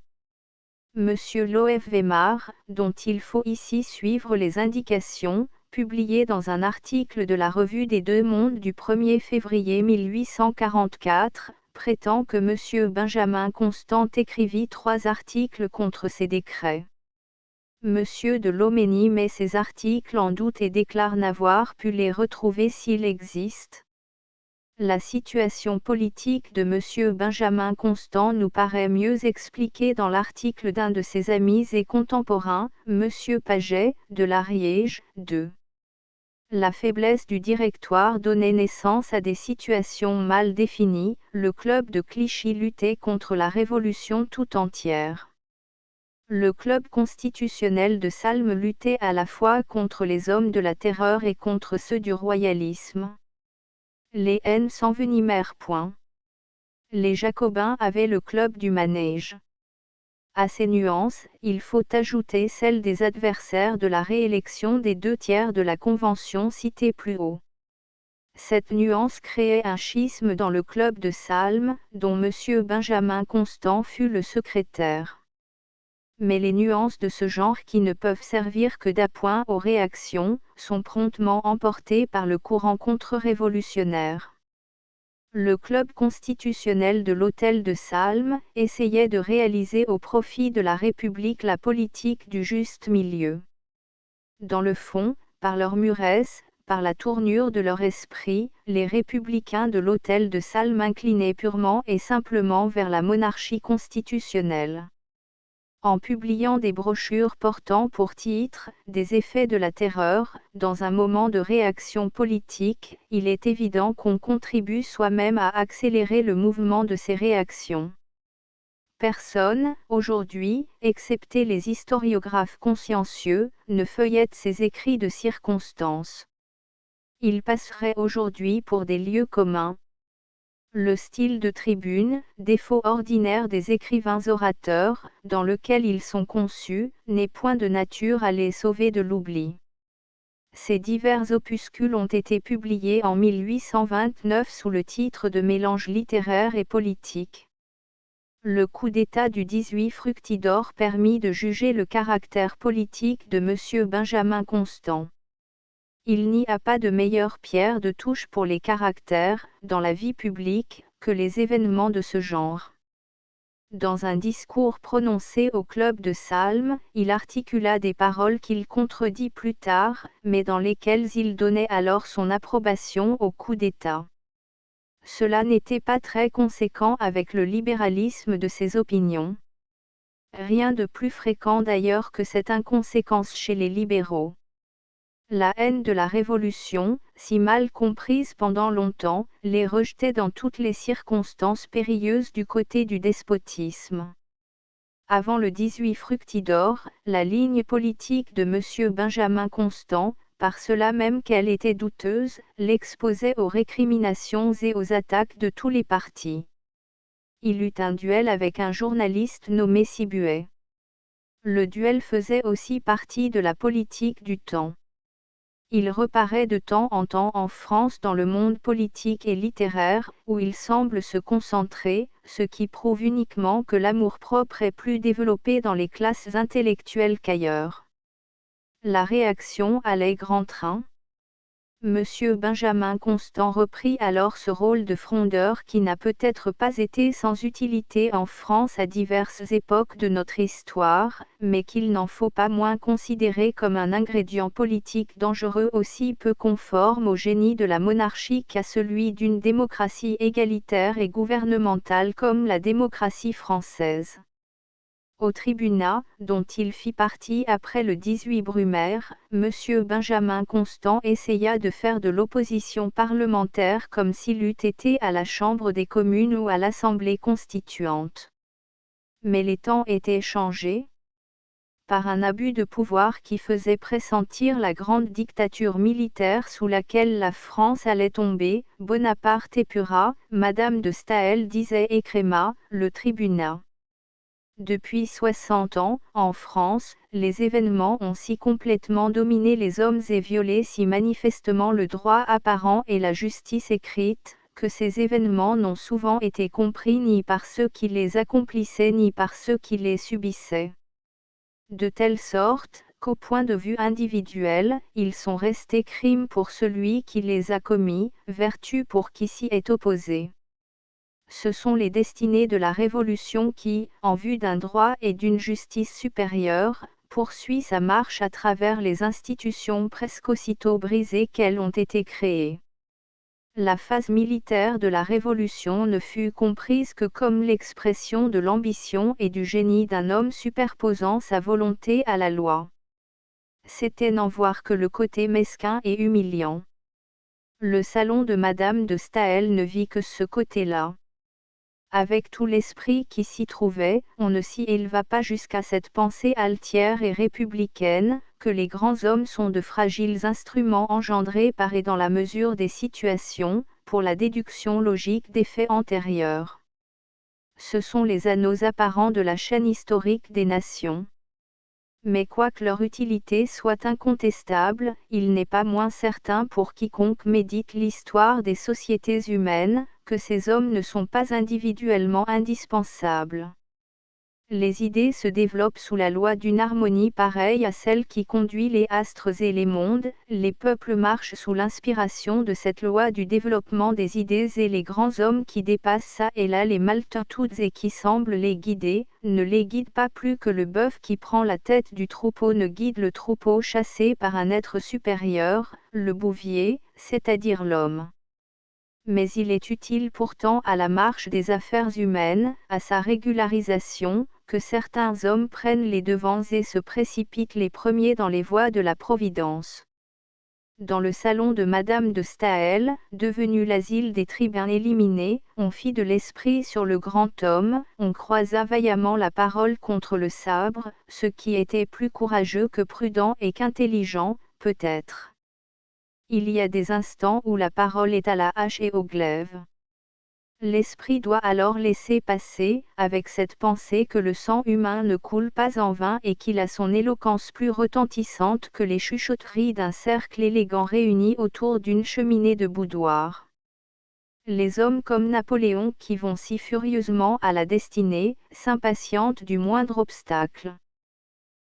Monsieur Loef Weimar, dont il faut ici suivre les indications, publié dans un article de la Revue des Deux Mondes du 1er février 1844, prétend que Monsieur Benjamin Constant écrivit 3 articles contre ces décrets. Monsieur de Loménie met ces articles en doute et déclare n'avoir pu les retrouver s'ils existent. La situation politique de Monsieur Benjamin Constant nous paraît mieux expliquée dans l'article d'un de ses amis et contemporains, Monsieur Paget, de l'Ariège, 2. La faiblesse du Directoire donnait naissance à des situations mal définies, le club de Clichy luttait contre la Révolution tout entière. Le club constitutionnel de Salm luttait à la fois contre les hommes de la terreur et contre ceux du royalisme. Les haines s'envenimèrent. Les Jacobins avaient le club du manège. À ces nuances, il faut ajouter celles des adversaires de la réélection des 2/3 de la Convention citée plus haut. Cette nuance créait un schisme dans le club de Salm, dont M. Benjamin Constant fut le secrétaire. Mais les nuances de ce genre qui ne peuvent servir que d'appoint aux réactions, sont promptement emportées par le courant contre-révolutionnaire. Le club constitutionnel de l'Hôtel de Salm essayait de réaliser au profit de la République la politique du juste milieu. Dans le fond, par leur mûresse, par la tournure de leur esprit, les républicains de l'Hôtel de Salm inclinaient purement et simplement vers la monarchie constitutionnelle. En publiant des brochures portant pour titre « Des effets de la terreur », dans un moment de réaction politique, il est évident qu'on contribue soi-même à accélérer le mouvement de ces réactions. Personne, aujourd'hui, excepté les historiographes consciencieux, ne feuillette ces écrits de circonstance. Ils passeraient aujourd'hui pour des lieux communs. Le style de tribune, défaut ordinaire des écrivains orateurs, dans lequel ils sont conçus, n'est point de nature à les sauver de l'oubli. Ces divers opuscules ont été publiés en 1829 sous le titre de Mélange littéraire et politique. Le coup d'État du 18 Fructidor permit de juger le caractère politique de M. Benjamin Constant. Il n'y a pas de meilleure pierre de touche pour les caractères, dans la vie publique, que les événements de ce genre. Dans un discours prononcé au club de Salm, il articula des paroles qu'il contredit plus tard, mais dans lesquelles il donnait alors son approbation au coup d'État. Cela n'était pas très conséquent avec le libéralisme de ses opinions. Rien de plus fréquent d'ailleurs que cette inconséquence chez les libéraux. La haine de la Révolution, si mal comprise pendant longtemps, les rejetait dans toutes les circonstances périlleuses du côté du despotisme. Avant le 18 Fructidor, la ligne politique de M. Benjamin Constant, par cela même qu'elle était douteuse, l'exposait aux récriminations et aux attaques de tous les partis. Il eut un duel avec un journaliste nommé Sibuet. Le duel faisait aussi partie de la politique du temps. Il reparaît de temps en temps en France dans le monde politique et littéraire, où il semble se concentrer, ce qui prouve uniquement que l'amour-propre est plus développé dans les classes intellectuelles qu'ailleurs. La réaction allait grand train. M. Benjamin Constant reprit alors ce rôle de frondeur qui n'a peut-être pas été sans utilité en France à diverses époques de notre histoire, mais qu'il n'en faut pas moins considérer comme un ingrédient politique dangereux aussi peu conforme au génie de la monarchie qu'à celui d'une démocratie égalitaire et gouvernementale comme la démocratie française. Au tribunat, dont il fit partie après le 18 Brumaire, M. Benjamin Constant essaya de faire de l'opposition parlementaire comme s'il eût été à la Chambre des communes ou à l'Assemblée constituante. Mais les temps étaient changés. Par un abus de pouvoir qui faisait pressentir la grande dictature militaire sous laquelle la France allait tomber, Bonaparte épura, Madame de Staël disait écréma, le tribunat. Depuis 60 ans, en France, les événements ont si complètement dominé les hommes et violé si manifestement le droit apparent et la justice écrite, que ces événements n'ont souvent été compris ni par ceux qui les accomplissaient ni par ceux qui les subissaient. De telle sorte, qu'au point de vue individuel, ils sont restés crimes pour celui qui les a commis, vertu pour qui s'y est opposé. Ce sont les destinées de la Révolution qui, en vue d'un droit et d'une justice supérieure, poursuit sa marche à travers les institutions presque aussitôt brisées qu'elles ont été créées. La phase militaire de la Révolution ne fut comprise que comme l'expression de l'ambition et du génie d'un homme superposant sa volonté à la loi. C'était n'en voir que le côté mesquin et humiliant. Le salon de Madame de Staël ne vit que ce côté-là. Avec tout l'esprit qui s'y trouvait, on ne s'y éleva pas jusqu'à cette pensée altière et républicaine, que les grands hommes sont de fragiles instruments engendrés par et dans la mesure des situations, pour la déduction logique des faits antérieurs. Ce sont les anneaux apparents de la chaîne historique des nations. Mais quoique leur utilité soit incontestable, il n'est pas moins certain pour quiconque médite l'histoire des sociétés humaines, que ces hommes ne sont pas individuellement indispensables. Les idées se développent sous la loi d'une harmonie pareille à celle qui conduit les astres et les mondes, les peuples marchent sous l'inspiration de cette loi du développement des idées et les grands hommes qui dépassent ça et là les multitudes et qui semblent les guider, ne les guident pas plus que le bœuf qui prend la tête du troupeau ne guide le troupeau chassé par un être supérieur, le bouvier, c'est-à-dire l'homme. Mais il est utile pourtant à la marche des affaires humaines, à sa régularisation, que certains hommes prennent les devants et se précipitent les premiers dans les voies de la Providence. Dans le salon de Madame de Staël, devenu l'asile des tribuns éliminés, on fit de l'esprit sur le grand homme, on croisa vaillamment la parole contre le sabre, ce qui était plus courageux que prudent et qu'intelligent, peut-être. Il y a des instants où la parole est à la hache et au glaive. L'esprit doit alors laisser passer, avec cette pensée que le sang humain ne coule pas en vain et qu'il a son éloquence plus retentissante que les chuchotteries d'un cercle élégant réuni autour d'une cheminée de boudoir. Les hommes comme Napoléon qui vont si furieusement à la destinée, s'impatientent du moindre obstacle.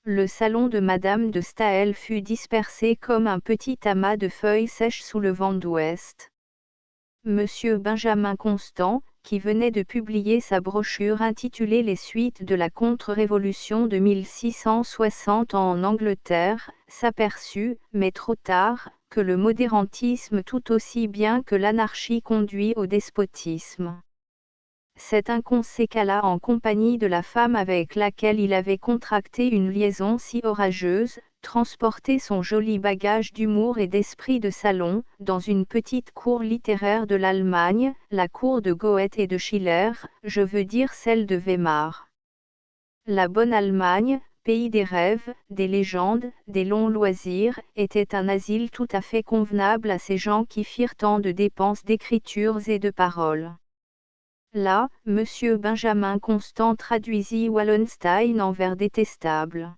Le salon de Madame de Staël fut dispersé comme un petit amas de feuilles sèches sous le vent d'ouest. Monsieur Benjamin Constant, qui venait de publier sa brochure intitulée Les suites de la contre-révolution de 1660 en Angleterre, s'aperçut, mais trop tard, que le modérantisme tout aussi bien que l'anarchie conduit au despotisme. Cet inconséquent-là en compagnie de la femme avec laquelle il avait contracté une liaison si orageuse, transportait son joli bagage d'humour et d'esprit de salon, dans une petite cour littéraire de l'Allemagne, la cour de Goethe et de Schiller, je veux dire celle de Weimar. La bonne Allemagne, pays des rêves, des légendes, des longs loisirs, était un asile tout à fait convenable à ces gens qui firent tant de dépenses d'écritures et de paroles. Là, Monsieur Benjamin Constant traduisit Wallenstein en vers détestables.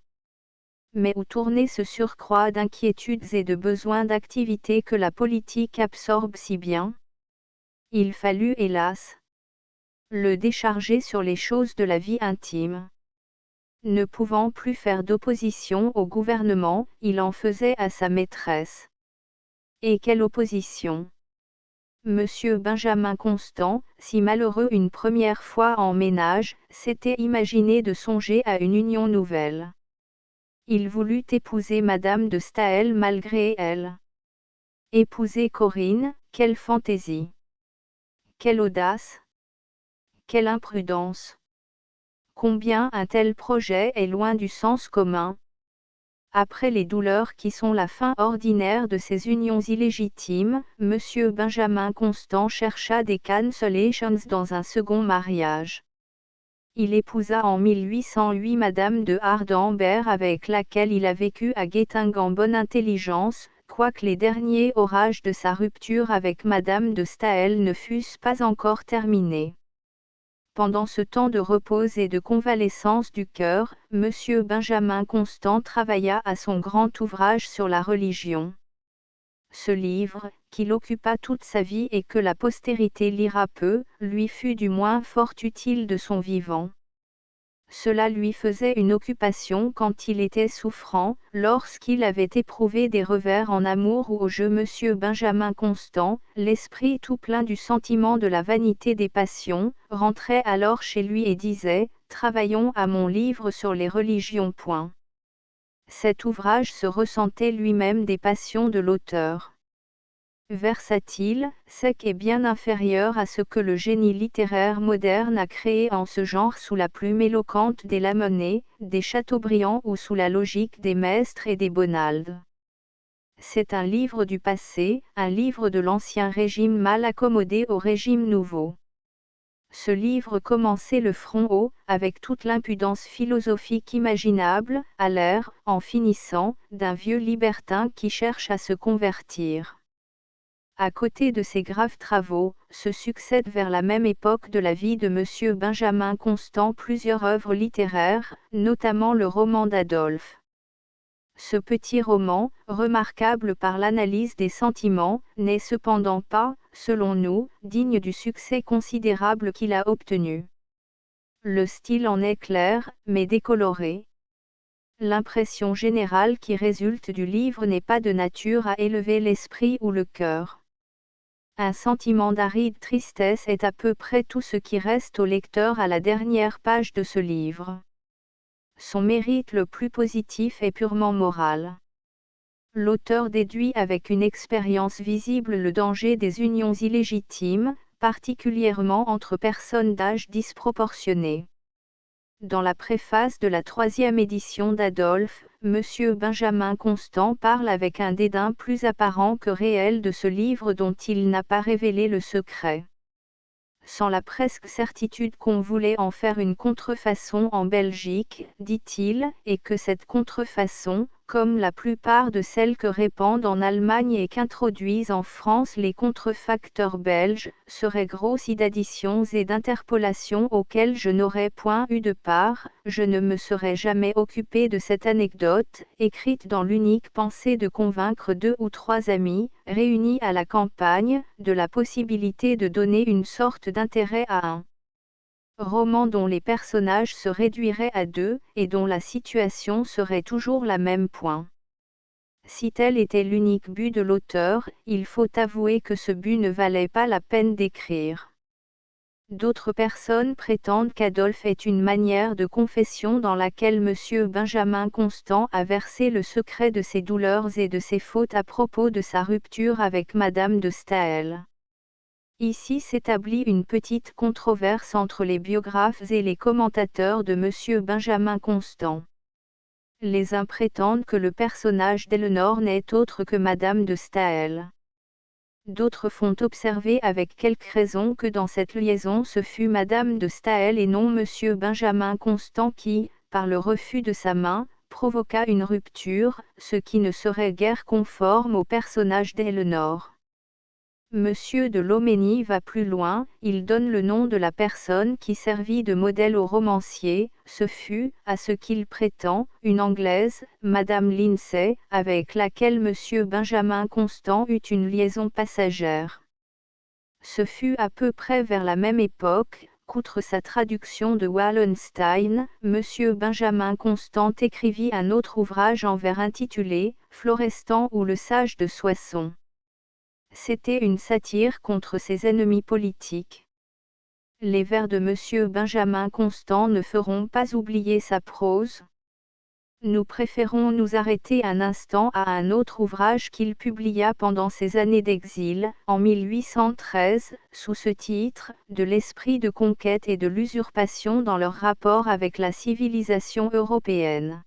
Mais où tourner ce surcroît d'inquiétudes et de besoins d'activité que la politique absorbe si bien? Il fallut, hélas, le décharger sur les choses de la vie intime. Ne pouvant plus faire d'opposition au gouvernement, il en faisait à sa maîtresse. Et quelle opposition! Monsieur Benjamin Constant, si malheureux une première fois en ménage, s'était imaginé de songer à une union nouvelle. Il voulut épouser Madame de Staël malgré elle. Épouser Corinne, quelle fantaisie! Quelle audace! Quelle imprudence! Combien un tel projet est loin du sens commun! Après les douleurs qui sont la fin ordinaire de ces unions illégitimes, Monsieur Benjamin Constant chercha des consolations dans un second mariage. Il épousa en 1808 Madame de Hardenberg avec laquelle il a vécu à Göttingen en bonne intelligence, quoique les derniers orages de sa rupture avec Madame de Staël ne fussent pas encore terminés. Pendant ce temps de repos et de convalescence du cœur, Monsieur Benjamin Constant travailla à son grand ouvrage sur la religion. Ce livre, qui l'occupa toute sa vie et que la postérité lira peu, lui fut du moins fort utile de son vivant. Cela lui faisait une occupation quand il était souffrant, lorsqu'il avait éprouvé des revers en amour ou au jeu. Monsieur Benjamin Constant, l'esprit tout plein du sentiment de la vanité des passions, rentrait alors chez lui et disait « Travaillons à mon livre sur les religions. » Cet ouvrage se ressentait lui-même des passions de l'auteur. Versatile, sec et bien inférieur à ce que le génie littéraire moderne a créé en ce genre sous la plume éloquente des Lamennais, des Chateaubriand ou sous la logique des Maistre et des Bonald. C'est un livre du passé, un livre de l'ancien régime mal accommodé au régime nouveau. Ce livre commençait le front haut, avec toute l'impudence philosophique imaginable, à l'air, en finissant, d'un vieux libertin qui cherche à se convertir. À côté de ces graves travaux, se succèdent vers la même époque de la vie de M. Benjamin Constant plusieurs œuvres littéraires, notamment le roman d'Adolphe. Ce petit roman, remarquable par l'analyse des sentiments, n'est cependant pas, selon nous, digne du succès considérable qu'il a obtenu. Le style en est clair, mais décoloré. L'impression générale qui résulte du livre n'est pas de nature à élever l'esprit ou le cœur. Un sentiment d'aride tristesse est à peu près tout ce qui reste au lecteur à la dernière page de ce livre. Son mérite le plus positif est purement moral. L'auteur déduit avec une expérience visible le danger des unions illégitimes, particulièrement entre personnes d'âge disproportionné. Dans la préface de la 3e édition d'Adolphe, M. Benjamin Constant parle avec un dédain plus apparent que réel de ce livre dont il n'a pas révélé le secret. Sans la presque certitude qu'on voulait en faire une contrefaçon en Belgique, dit-il, et que cette contrefaçon, comme la plupart de celles que répandent en Allemagne et qu'introduisent en France les contrefacteurs belges, serait grossie d'additions et d'interpolations auxquelles je n'aurais point eu de part. Je ne me serais jamais occupé de cette anecdote, écrite dans l'unique pensée de convaincre 2 ou 3 amis, réunis à la campagne, de la possibilité de donner une sorte d'intérêt à un roman dont les personnages se réduiraient à 2, et dont la situation serait toujours la même. Si tel était l'unique but de l'auteur, il faut avouer que ce but ne valait pas la peine d'écrire. D'autres personnes prétendent qu'Adolphe est une manière de confession dans laquelle M. Benjamin Constant a versé le secret de ses douleurs et de ses fautes à propos de sa rupture avec Madame de Staël. Ici s'établit une petite controverse entre les biographes et les commentateurs de M. Benjamin Constant. Les uns prétendent que le personnage d'Elénore n'est autre que Madame de Staël. D'autres font observer avec quelque raison que dans cette liaison ce fut Madame de Staël et non M. Benjamin Constant qui, par le refus de sa main, provoqua une rupture, ce qui ne serait guère conforme au personnage d'Elénore. Monsieur de Loménie va plus loin, il donne le nom de la personne qui servit de modèle au romancier, ce fut, à ce qu'il prétend, une Anglaise, Madame Lindsay, avec laquelle Monsieur Benjamin Constant eut une liaison passagère. Ce fut à peu près vers la même époque, qu'outre sa traduction de Wallenstein, Monsieur Benjamin Constant écrivit un autre ouvrage en vers intitulé « Florestan ou le sage de Soissons ». C'était une satire contre ses ennemis politiques. Les vers de M. Benjamin Constant ne feront pas oublier sa prose. Nous préférons nous arrêter un instant à un autre ouvrage qu'il publia pendant ses années d'exil, en 1813, sous ce titre, de l'esprit de conquête et de l'usurpation dans leur rapport avec la civilisation européenne.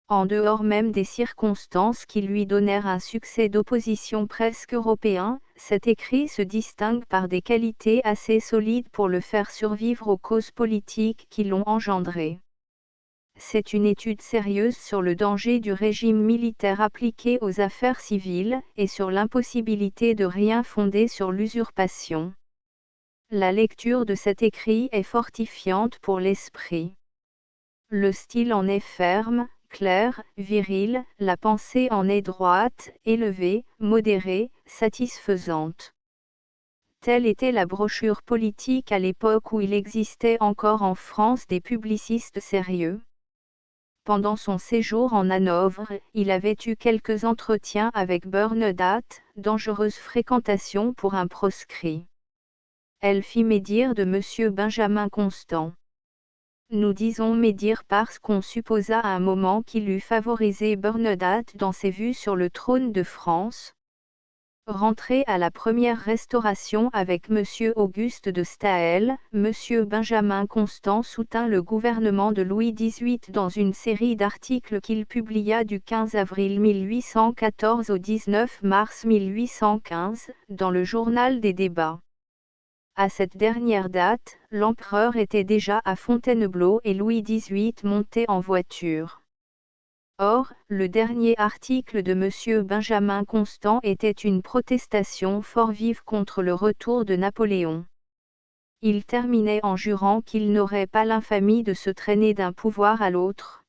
En dehors même des circonstances qui lui donnèrent un succès d'opposition presque européen, cet écrit se distingue par des qualités assez solides pour le faire survivre aux causes politiques qui l'ont engendré. C'est une étude sérieuse sur le danger du régime militaire appliqué aux affaires civiles, et sur l'impossibilité de rien fonder sur l'usurpation. La lecture de cet écrit est fortifiante pour l'esprit. Le style en est ferme, claire, virile, la pensée en est droite, élevée, modérée, satisfaisante. Telle était la brochure politique à l'époque où il existait encore en France des publicistes sérieux. Pendant son séjour en Hanovre, il avait eu quelques entretiens avec Bernadotte, dangereuse fréquentation pour un proscrit. Elle fit médire de M. Benjamin Constant. Nous disons médire parce qu'on supposa à un moment qu'il eût favorisé Bernadotte dans ses vues sur le trône de France. Rentré à la première Restauration avec M. Auguste de Staël, M. Benjamin Constant soutint le gouvernement de Louis XVIII dans une série d'articles qu'il publia du 15 avril 1814 au 19 mars 1815, dans le journal des débats. À cette dernière date, l'empereur était déjà à Fontainebleau et Louis XVIII montait en voiture. Or, le dernier article de M. Benjamin Constant était une protestation fort vive contre le retour de Napoléon. Il terminait en jurant qu'il n'aurait pas l'infamie de se traîner d'un pouvoir à l'autre.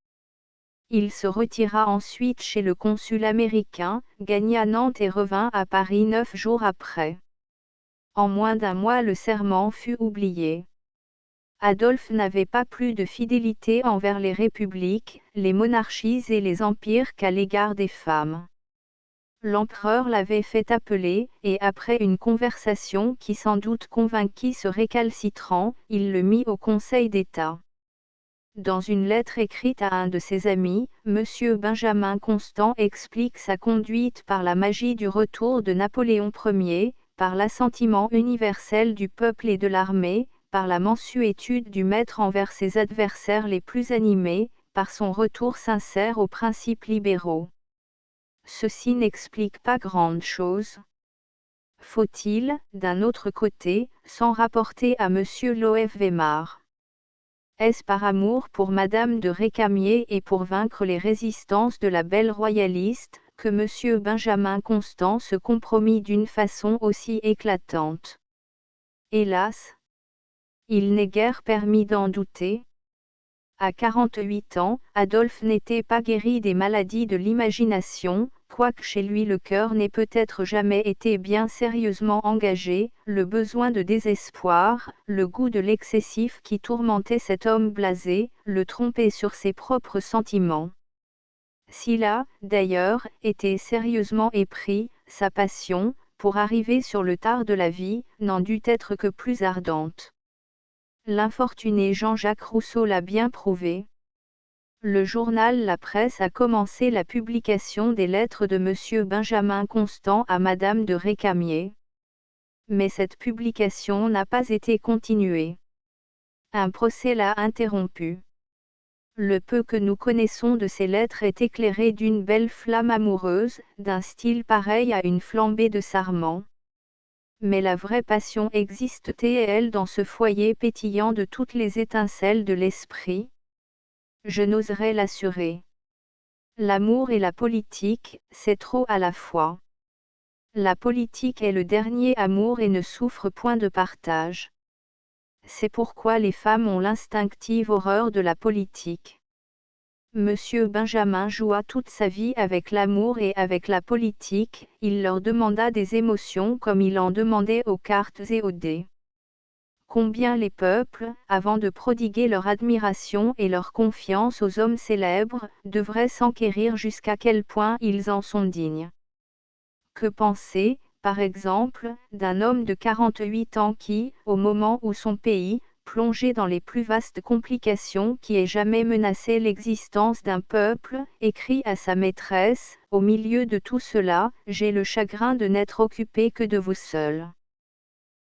Il se retira ensuite chez le consul américain, gagna Nantes et revint à Paris 9 jours après. En moins d'un mois le serment fut oublié. Adolphe n'avait pas plus de fidélité envers les républiques, les monarchies et les empires qu'à l'égard des femmes. L'empereur l'avait fait appeler, et après une conversation qui sans doute convainquit ce récalcitrant, il le mit au Conseil d'État. Dans une lettre écrite à un de ses amis, M. Benjamin Constant explique sa conduite par la magie du retour de Napoléon Ier, par l'assentiment universel du peuple et de l'armée, par la mansuétude du maître envers ses adversaires les plus animés, par son retour sincère aux principes libéraux. Ceci n'explique pas grande chose. Faut-il, d'un autre côté, s'en rapporter à M. Loef Weimar? Est-ce par amour pour Madame de Récamier et pour vaincre les résistances de la belle royaliste, que M. Benjamin Constant se compromit d'une façon aussi éclatante? Hélas! Il n'est guère permis d'en douter. À 48 ans, Adolphe n'était pas guéri des maladies de l'imagination, quoique chez lui le cœur n'ait peut-être jamais été bien sérieusement engagé, le besoin de désespoir, le goût de l'excessif qui tourmentait cet homme blasé, le trompait sur ses propres sentiments. S'il a, d'ailleurs, été sérieusement épris, sa passion, pour arriver sur le tard de la vie, n'en dut être que plus ardente. L'infortuné Jean-Jacques Rousseau l'a bien prouvé. Le journal La Presse a commencé la publication des lettres de M. Benjamin Constant à Madame de Récamier. Mais cette publication n'a pas été continuée. Un procès l'a interrompue. Le peu que nous connaissons de ces lettres est éclairé d'une belle flamme amoureuse, d'un style pareil à une flambée de sarment. Mais la vraie passion existe-t-elle dans ce foyer pétillant de toutes les étincelles de l'esprit? Je n'oserais l'assurer. L'amour et la politique, c'est trop à la fois. La politique est le dernier amour et ne souffre point de partage. C'est pourquoi les femmes ont l'instinctive horreur de la politique. Monsieur Benjamin joua toute sa vie avec l'amour et avec la politique, il leur demanda des émotions comme il en demandait aux cartes et aux dés. Combien les peuples, avant de prodiguer leur admiration et leur confiance aux hommes célèbres, devraient s'enquérir jusqu'à quel point ils en sont dignes. Que penser, par exemple, d'un homme de 48 ans qui, au moment où son pays, plongé dans les plus vastes complications qui aient jamais menacé l'existence d'un peuple, écrit à sa maîtresse, au milieu de tout cela, j'ai le chagrin de n'être occupé que de vous seul.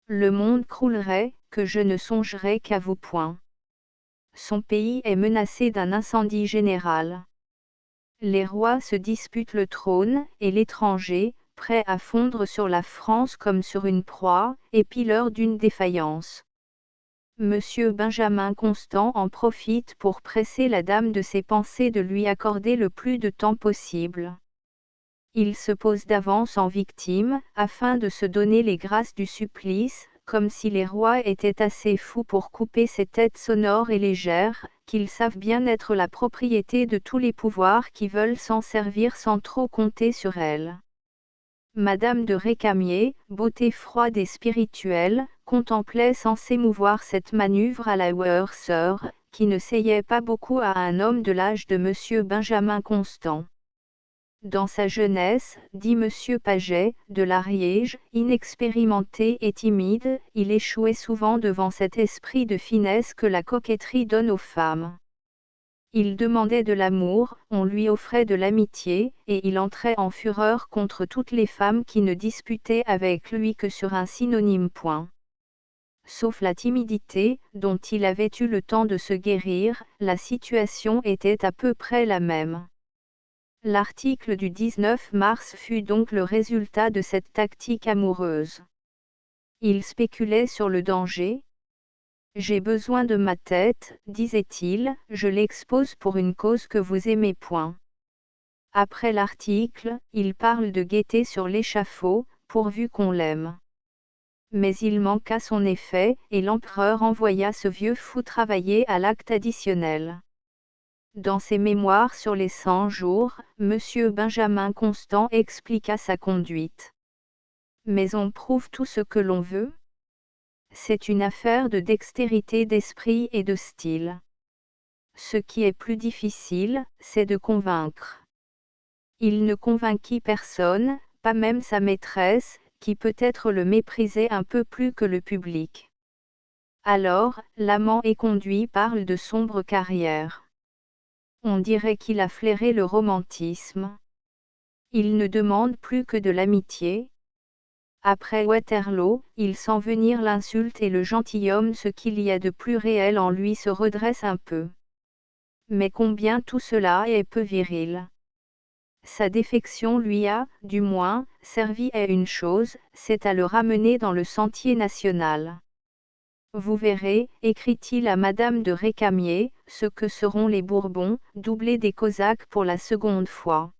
Le monde croulerait, que je ne songerais qu'à vous point. Son pays est menacé d'un incendie général. Les rois se disputent le trône, et l'étranger, prêt à fondre sur la France comme sur une proie, épie l'heure d'une défaillance. Monsieur Benjamin Constant en profite pour presser la dame de ses pensées de lui accorder le plus de temps possible. Il se pose d'avance en victime, afin de se donner les grâces du supplice, comme si les rois étaient assez fous pour couper ces têtes sonores et légères, qu'ils savent bien être la propriété de tous les pouvoirs qui veulent s'en servir sans trop compter sur elles. Madame de Récamier, beauté froide et spirituelle, contemplait sans s'émouvoir cette manœuvre à la Wurster, qui ne seyait pas beaucoup à un homme de l'âge de M. Benjamin Constant. Dans sa jeunesse, dit M. Paget, de l'Ariège, inexpérimenté et timide, il échouait souvent devant cet esprit de finesse que la coquetterie donne aux femmes. Il demandait de l'amour, on lui offrait de l'amitié, et il entrait en fureur contre toutes les femmes qui ne disputaient avec lui que sur un synonyme point. Sauf la timidité, dont il avait eu le temps de se guérir, la situation était à peu près la même. L'article du 19 mars fut donc le résultat de cette tactique amoureuse. Il spéculait sur le danger. J'ai besoin de ma tête, disait-il, je l'expose pour une cause que vous aimez point. Après l'article, il parle de gaieté sur l'échafaud, pourvu qu'on l'aime. Mais il manqua son effet, et l'empereur envoya ce vieux fou travailler à l'acte additionnel. Dans ses mémoires sur les 100 jours, M. Benjamin Constant expliqua sa conduite. Mais on prouve tout ce que l'on veut. C'est une affaire de dextérité d'esprit et de style. Ce qui est plus difficile, c'est de convaincre. Il ne convainquit personne, pas même sa maîtresse, qui peut-être le méprisait un peu plus que le public. Alors, l'amant éconduit parle de sombre carrière. On dirait qu'il a flairé le romantisme. Il ne demande plus que de l'amitié. Après Waterloo, il sent venir l'insulte et le gentilhomme, ce qu'il y a de plus réel en lui se redresse un peu. Mais combien tout cela est peu viril. Sa défection lui a, du moins, servi à une chose, c'est à le ramener dans le sentier national. Vous verrez, écrit-il à Madame de Récamier, ce que seront les Bourbons, doublés des Cosaques pour la seconde fois.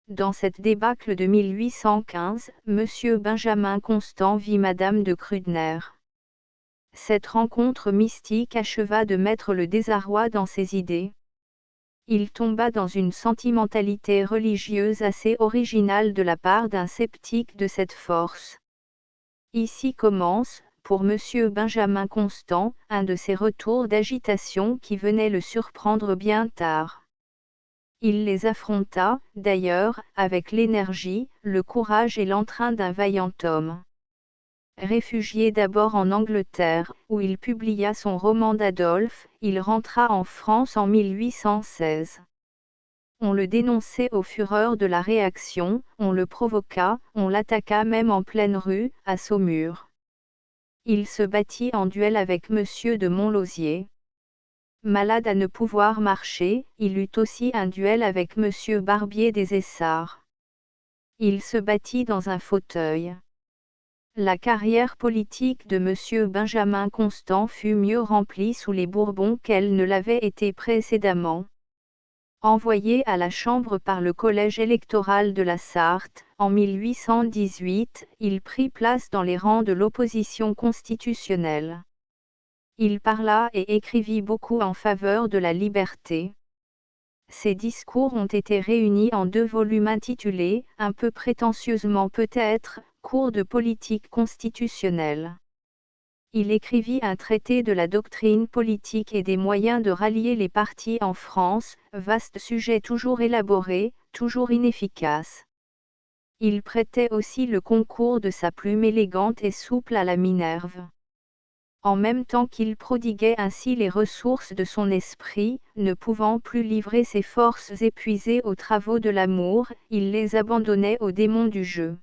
Dans cette débâcle de 1815, M. Benjamin Constant vit Madame de Krüdener. Cette rencontre mystique acheva de mettre le désarroi dans ses idées. Il tomba dans une sentimentalité religieuse assez originale de la part d'un sceptique de cette force. Ici commence, pour M. Benjamin Constant, un de ces retours d'agitation qui venaient le surprendre bien tard. Il les affronta, d'ailleurs, avec l'énergie, le courage et l'entrain d'un vaillant homme. Réfugié d'abord en Angleterre, où il publia son roman d'Adolphe, il rentra en France en 1816. On le dénonçait aux fureurs de la réaction, on le provoqua, on l'attaqua même en pleine rue, à Saumur. Il se battit en duel avec Monsieur de Montlosier. Malade à ne pouvoir marcher, il eut aussi un duel avec Monsieur Barbier des Essarts. Il se battit dans un fauteuil. La carrière politique de M. Benjamin Constant fut mieux remplie sous les Bourbons qu'elle ne l'avait été précédemment. Envoyé à la Chambre par le collège électoral de la Sarthe, en 1818, il prit place dans les rangs de l'opposition constitutionnelle. Il parla et écrivit beaucoup en faveur de la liberté. Ses discours ont été réunis en 2 volumes intitulés, un peu prétentieusement peut-être, Cours de politique constitutionnelle. Il écrivit un traité de la doctrine politique et des moyens de rallier les partis en France, vaste sujet toujours élaboré, toujours inefficace. Il prêtait aussi le concours de sa plume élégante et souple à la Minerve. En même temps qu'il prodiguait ainsi les ressources de son esprit, ne pouvant plus livrer ses forces épuisées aux travaux de l'amour, il les abandonnait aux démons du jeu.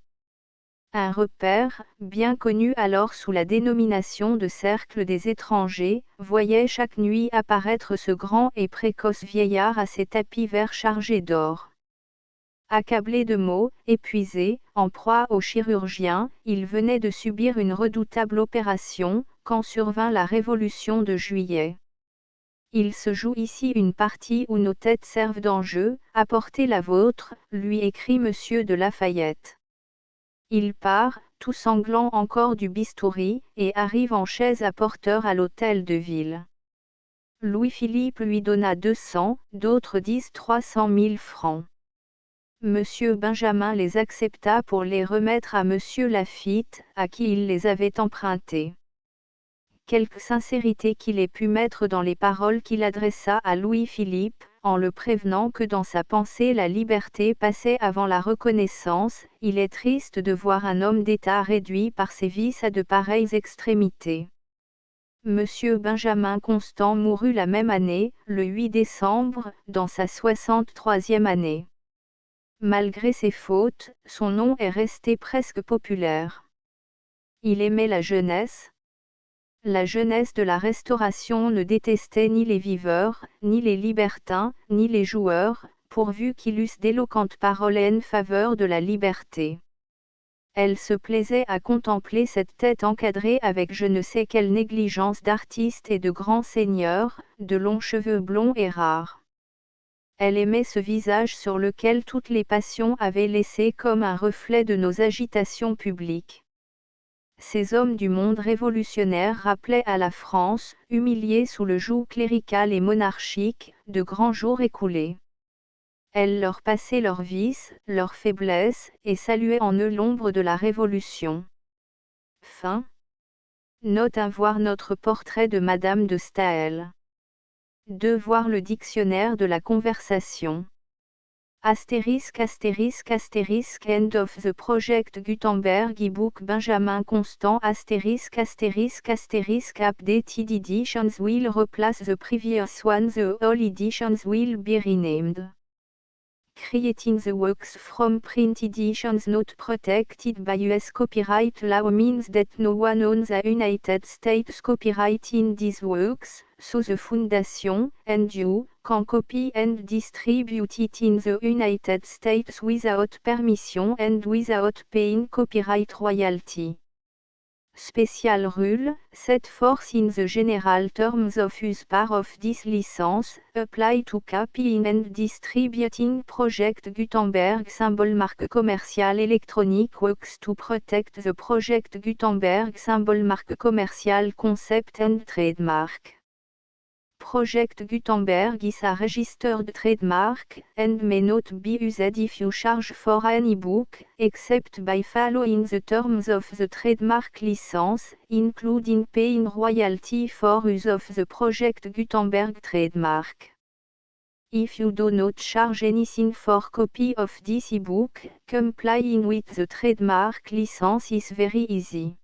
Un repère, bien connu alors sous la dénomination de cercle des étrangers, voyait chaque nuit apparaître ce grand et précoce vieillard à ses tapis verts chargés d'or. Accablé de maux, épuisé, en proie au chirurgien, il venait de subir une redoutable opération, quand survint la Révolution de Juillet. Il se joue ici une partie où nos têtes servent d'enjeu, apportez la vôtre, lui écrit M. de Lafayette. Il part, tout sanglant encore du bistouri, et arrive en chaise à porteur à l'hôtel de ville. Louis-Philippe lui donna 200, d'autres disent 300 000 francs. Monsieur Benjamin les accepta pour les remettre à Monsieur Laffitte, à qui il les avait empruntés. Quelque sincérité qu'il ait pu mettre dans les paroles qu'il adressa à Louis-Philippe, en le prévenant que dans sa pensée la liberté passait avant la reconnaissance, il est triste de voir un homme d'État réduit par ses vices à de pareilles extrémités. Monsieur Benjamin Constant mourut la même année, le 8 décembre, dans sa 63e année. Malgré ses fautes, son nom est resté presque populaire. Il aimait la jeunesse. La jeunesse de la Restauration ne détestait ni les viveurs, ni les libertins, ni les joueurs, pourvu qu'ils eussent d'éloquentes paroles en faveur de la liberté. Elle se plaisait à contempler cette tête encadrée avec je ne sais quelle négligence d'artiste et de grand seigneur, de longs cheveux blonds et rares. Elle aimait ce visage sur lequel toutes les passions avaient laissé comme un reflet de nos agitations publiques. Ces hommes du monde révolutionnaire rappelaient à la France, humiliée sous le joug clérical et monarchique, de grands jours écoulés. Elle leur passait leurs vices, leurs faiblesses, et saluait en eux l'ombre de la Révolution. Fin. Note 1. Voir notre portrait de Madame de Staël. 2. Voir le dictionnaire de la conversation. Astérisque astérisque astérisque End of the Project Gutenberg e-book Benjamin Constant astérisque astérisque astérisque Updated editions will replace the previous one. The all editions will be renamed. Creating the works from print editions not protected by US copyright law means that no one owns the United States copyright in these works, so the Foundation, and you, can copy and distribute it in the United States without permission and without paying copyright royalty. Special rule, set forth in the general terms of use part of this license, apply to copying and distributing Project Gutenberg symbol marque commerciale electronic works to protect the Project Gutenberg symbol marque commerciale concept and trademark. Project Gutenberg is a registered trademark, and may not be used if you charge for an e-book, except by following the terms of the trademark license, including paying royalty for use of the Project Gutenberg trademark. If you do not charge anything for copy of this e-book, complying with the trademark license is very easy.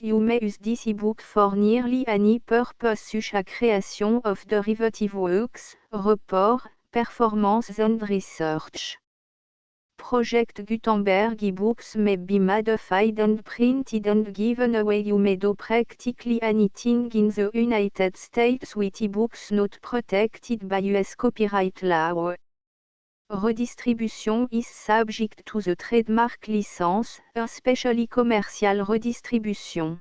You may use this e-book for nearly any purpose such as creation of derivative works, report, performance and research. Project Gutenberg e-books may be modified and printed and given away. You may do practically anything in the United States with e-books not protected by US copyright law. Redistribution is subject to the trademark license, especially commercial redistribution.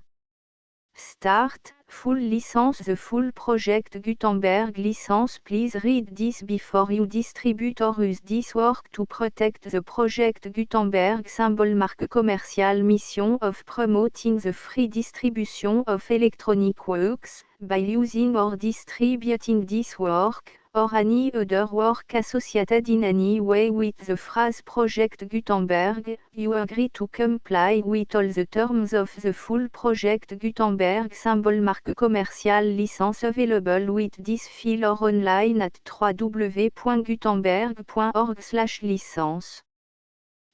Start, full license. The full Project Gutenberg license. Please read this before you distribute or use this work to protect the Project Gutenberg symbol marque commerciale mission of promoting the free distribution of electronic works, by using or distributing this work, or any other work associated in any way with the phrase Project Gutenberg. You agree to comply with all the terms of the full Project Gutenberg symbol marque commerciale licence available with this file or online at www.gutenberg.org/licence.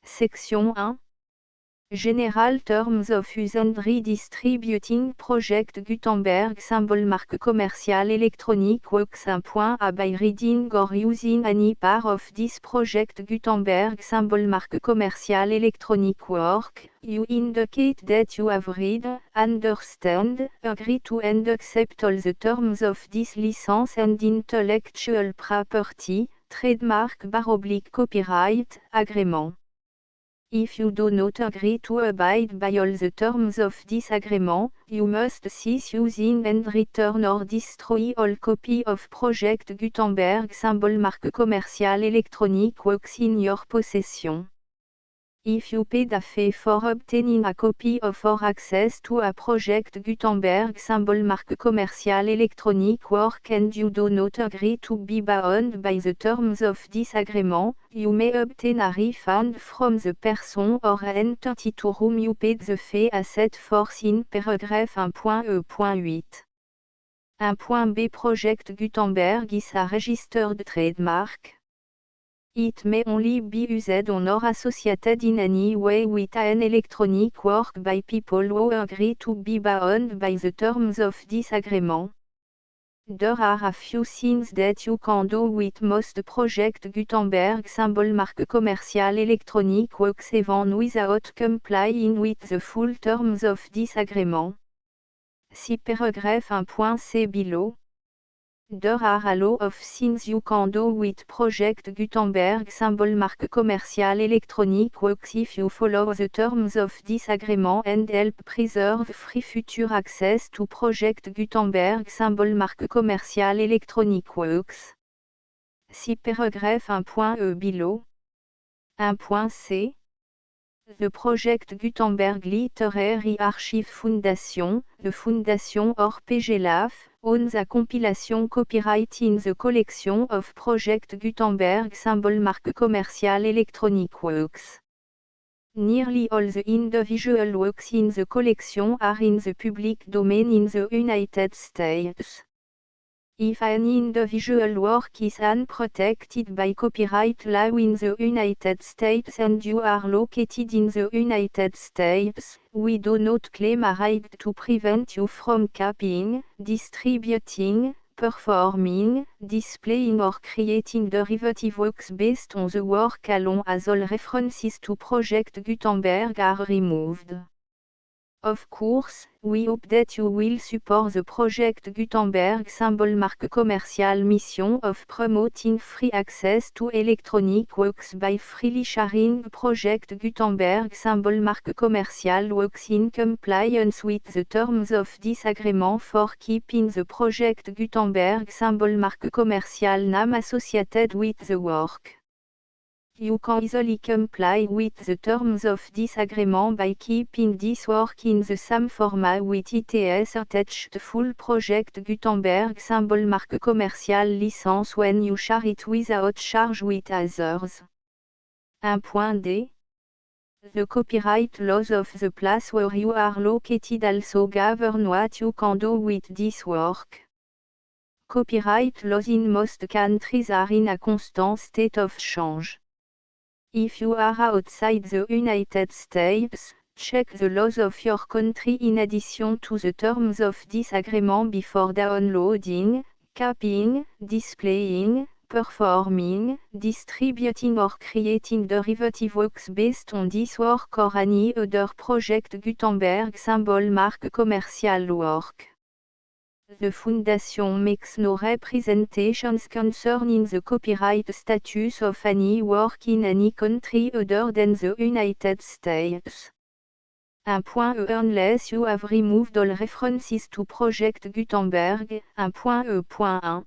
Section 1. General Terms of Use and Redistributing Project Gutenberg symbol marque commerciale electronic works. 1.a By reading or using any part of this Project Gutenberg symbol marque commerciale electronic work, you indicate that you have read, understand, agree to and accept all the terms of this license and intellectual property, trademark / copyright, agreement. If you do not agree to abide by all the terms of this agreement, you must cease using and return or destroy all copy of Project Gutenberg symbol marque commerciale electronic works in your possession. If you paid a fee for obtaining a copy of or access to a Project Gutenberg symbol marque commerciale electronic work and you do not agree to be bound by the terms of this agreement, you may obtain a refund from the person or entity to whom you paid the fee as set forth in paragraph 1.e.8. 1.b Project Gutenberg is a registered trademark. It may only be used on or associated in any way with an electronic work by people who agree to be bound by the terms of this agreement. There are a few things that you can do with most Project Gutenberg symbol marque commerciale electronic works even without complying with the full terms of this agreement. See paragraph 1.c below. There are a lot of things you can do with Project Gutenberg symbol marque commerciale electronic works if you follow the terms of this agreement and help preserve free future access to Project Gutenberg symbol marque commerciale electronic works. si paragraphe 1.e below. 1.c. The Project Gutenberg Literary Archive Foundation, the Foundation or PGLAF, owns a compilation copyright in the collection of Project Gutenberg symbol marque commercial electronic works. Nearly all the individual works in the collection are in the public domain in the United States. If an individual work is unprotected by copyright law in the United States and you are located in the United States, we do not claim a right to prevent you from copying, distributing, performing, displaying or creating derivative works based on the work alone as all references to Project Gutenberg are removed. Of course, we hope that you will support the Project Gutenberg symbol marque commercial mission of promoting free access to electronic works by freely sharing Project Gutenberg symbol marque commercial works in compliance with the terms of this agreement for keeping the Project Gutenberg symbol marque commercial name associated with the work. You can easily comply with the terms of this agreement by keeping this work in the same format with its attached full Project Gutenberg symbol marque commercial license when you share it without charge with others. 1.d. The copyright laws of the place where you are located also govern what you can do with this work. Copyright laws in most countries are in a constant state of change. If you are outside the United States, check the laws of your country in addition to the terms of this agreement before downloading, copying, displaying, performing, distributing or creating derivative works based on this work or any other Project Gutenberg symbol marque commercial work. The Foundation makes no representations concerning the copyright status of any work in any country other than the United States. 1.e Unless you have removed all references to Project Gutenberg. 1.e.1.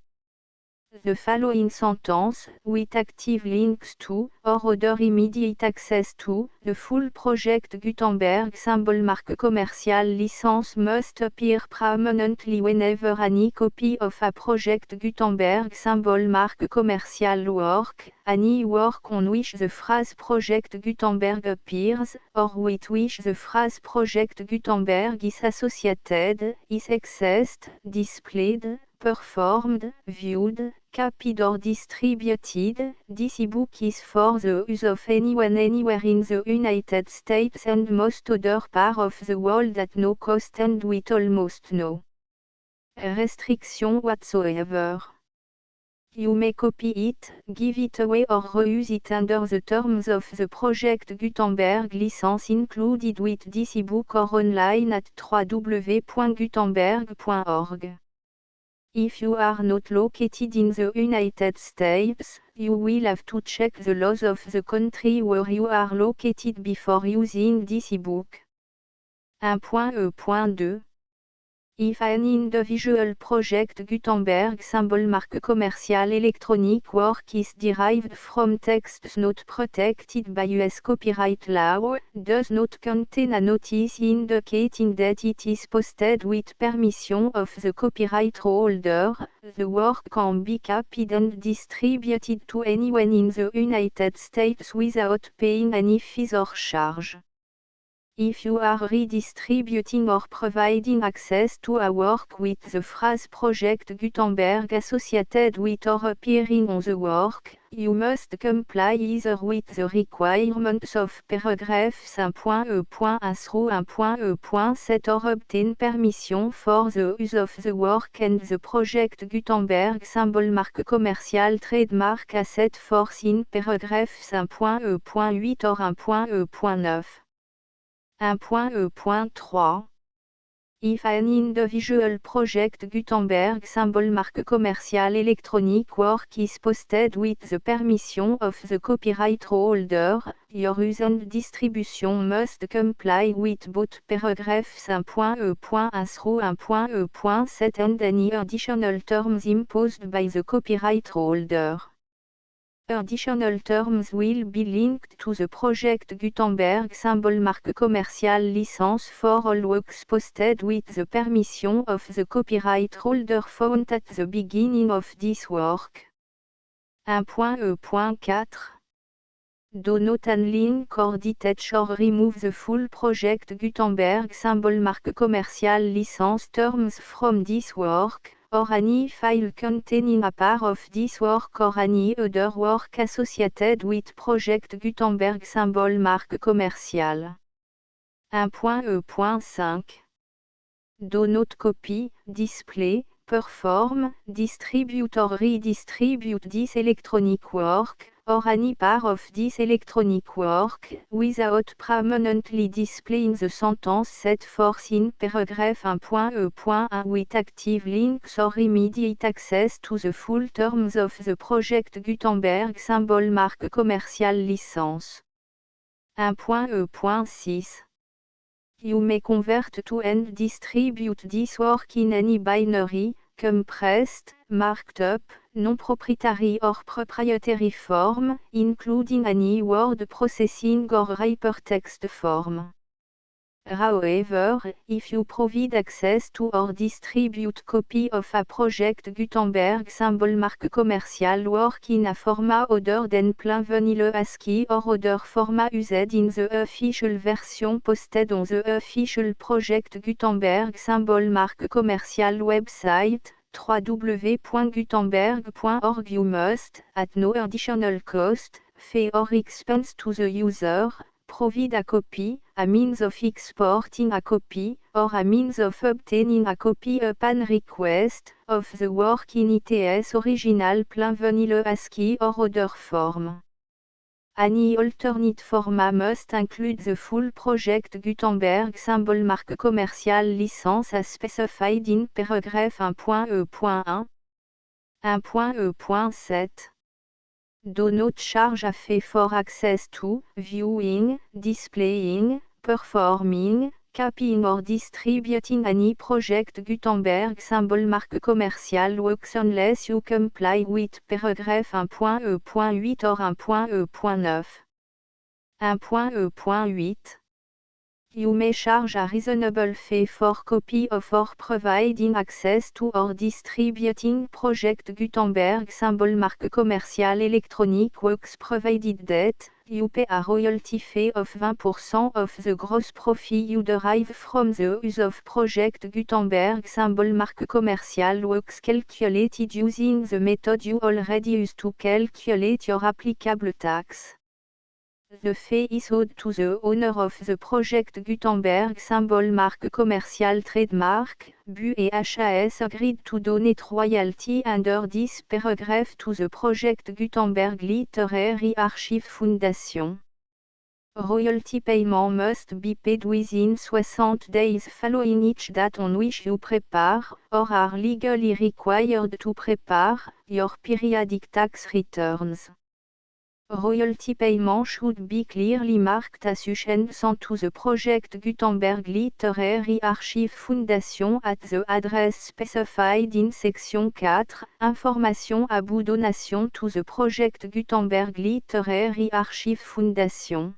The following sentence, with active links to, or other immediate access to, the full Project Gutenberg symbol marque commercial license must appear prominently whenever any copy of a Project Gutenberg symbol marque commercial work, any work on which the phrase Project Gutenberg appears, or with which the phrase Project Gutenberg is associated, is accessed, displayed, performed, viewed, copied or distributed. This e-book is for the use of anyone anywhere in the United States and most other parts of the world at no cost and with almost no restriction whatsoever. You may copy it, give it away or reuse it under the terms of the Project Gutenberg license included with this e-book or online at www.gutenberg.org. If you are not located in the United States, you will have to check the laws of the country where you are located before using this e-book. 1.e.2. If an individual Project Gutenberg symbol marque commercial electronic work is derived from texts not protected by US copyright law, does not contain a notice indicating that it is posted with permission of the copyright holder, the work can be copied and distributed to anyone in the United States without paying any fees or charge. If you are redistributing or providing access to a work with the phrase Project Gutenberg associated with or appearing on the work, you must comply either with the requirements of paragraphs 1.e.1 through 1.e.7 or obtain permission for the use of the work and the Project Gutenberg symbol marque commercial trademark as set forth in paragraphs 1.e.8 or 1.e.9. 1.e.3. If an individual Project Gutenberg symbol marque commercial electronic work is posted with the permission of the copyright holder, your use and distribution must comply with both paragraphs 1.e.1 through 1.e.7 and any additional terms imposed by the copyright holder. Additional terms will be linked to the project Gutenberg symbol marque commercial license for all works posted with the permission of the copyright holder found at the beginning of this work. 1.e.4 Do not unlink or detach or remove the full project Gutenberg symbol marque commercial license terms from this work, or any file containing a part of this work or any other work associated with project Gutenberg symbol marque commercial. 1.e.5 Do not copy, display, perform, distribute or redistribute this electronic work, or any part of this electronic work, without permanently displaying the sentence set forth in paragraph 1.e.1 with active links or immediate access to the full terms of the project Gutenberg symbol marque commercial license. 1.e.6 You may convert to and distribute this work in any binary, compressed, marked up, non-proprietary or proprietary form, including any word processing or hypertext form. However, if you provide access to or distribute copy of a project Gutenberg symbol marque commercial work in a format other than plain vanilla ASCII or other format used in the official version posted on the official project Gutenberg symbol marque commercial website, www.gutenberg.org, you must, at no additional cost, fee or expense to the user, provide a copy, a means of exporting a copy, or a means of obtaining a copy upon request, of the work in its original plain vanilla ASCII or other form. Any alternate format must include the full project Gutenberg symbol marque commercial license as specified in paragraph 1.e.1. 1.e.7 Do not charge a fee for access to, viewing, displaying, performing, copying or distributing any project Gutenberg symbol marque commercial works unless you comply with paragraph 1.e.8 or 1.e.9. 1.e.8 You may charge a reasonable fee for copy of or providing access to or distributing project Gutenberg symbol marque commercial electronic works provided that, you pay a royalty fee of 20% of the gross profit you derive from the use of project Gutenberg symbol marque commercial works calculated using the method you already use to calculate your applicable tax. The fee is owed to the owner of the project Gutenberg symbol marque commercial trademark, BU et HAS agreed to donate royalty under this paragraph to the project Gutenberg Literary Archive Foundation. Royalty payment must be paid within 60 days following each date on which you prepare, or are legally required to prepare, your periodic tax returns. Royalty payment should be clearly marked as sent to the project Gutenberg Literary Archive Foundation at the address specified in section 4, Information à bout donation to the project Gutenberg Literary Archive Foundation.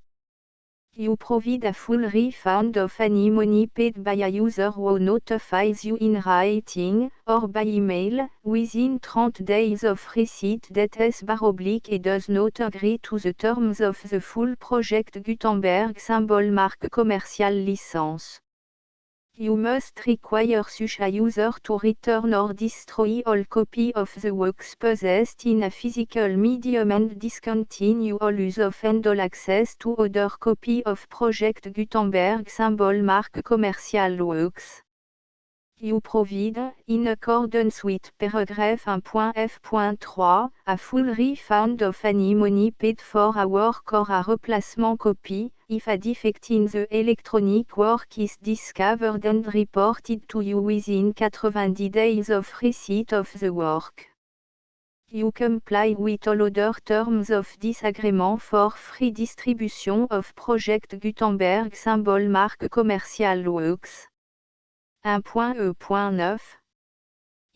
You provide a full refund of any money paid by a user who notifies you in writing, or by email, within 30 days of receipt that // does not agree to the terms of the full project Gutenberg symbol marque commercial license. You must require such a user to return or destroy all copy of the works possessed in a physical medium and discontinue all use of and all access to other copy of project Gutenberg symbol marque commercial works. You provide, in accordance with paragraph 1.f.3, a full refund of any money paid for a work or a replacement copy, if a defect in the electronic work is discovered and reported to you within 90 days of receipt of the work. You comply with all other terms of this agreement for free distribution of project Gutenberg symbol marque commercial works. 1.e.9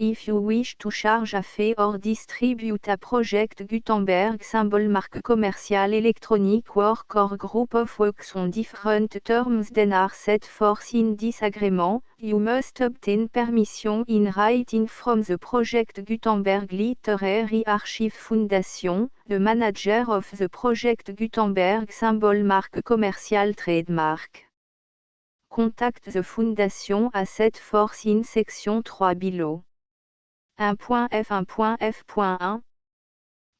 If you wish to charge a fee or distribute a project Gutenberg symbol marque commercial electronic work or group of works on different terms than are set forth in this agreement, you must obtain permission in writing from the project Gutenberg Literary Archive Foundation, the manager of the project Gutenberg symbol marque commercial trademark. Contact the Foundation à set forth in section 3 below. 1.f1.f.1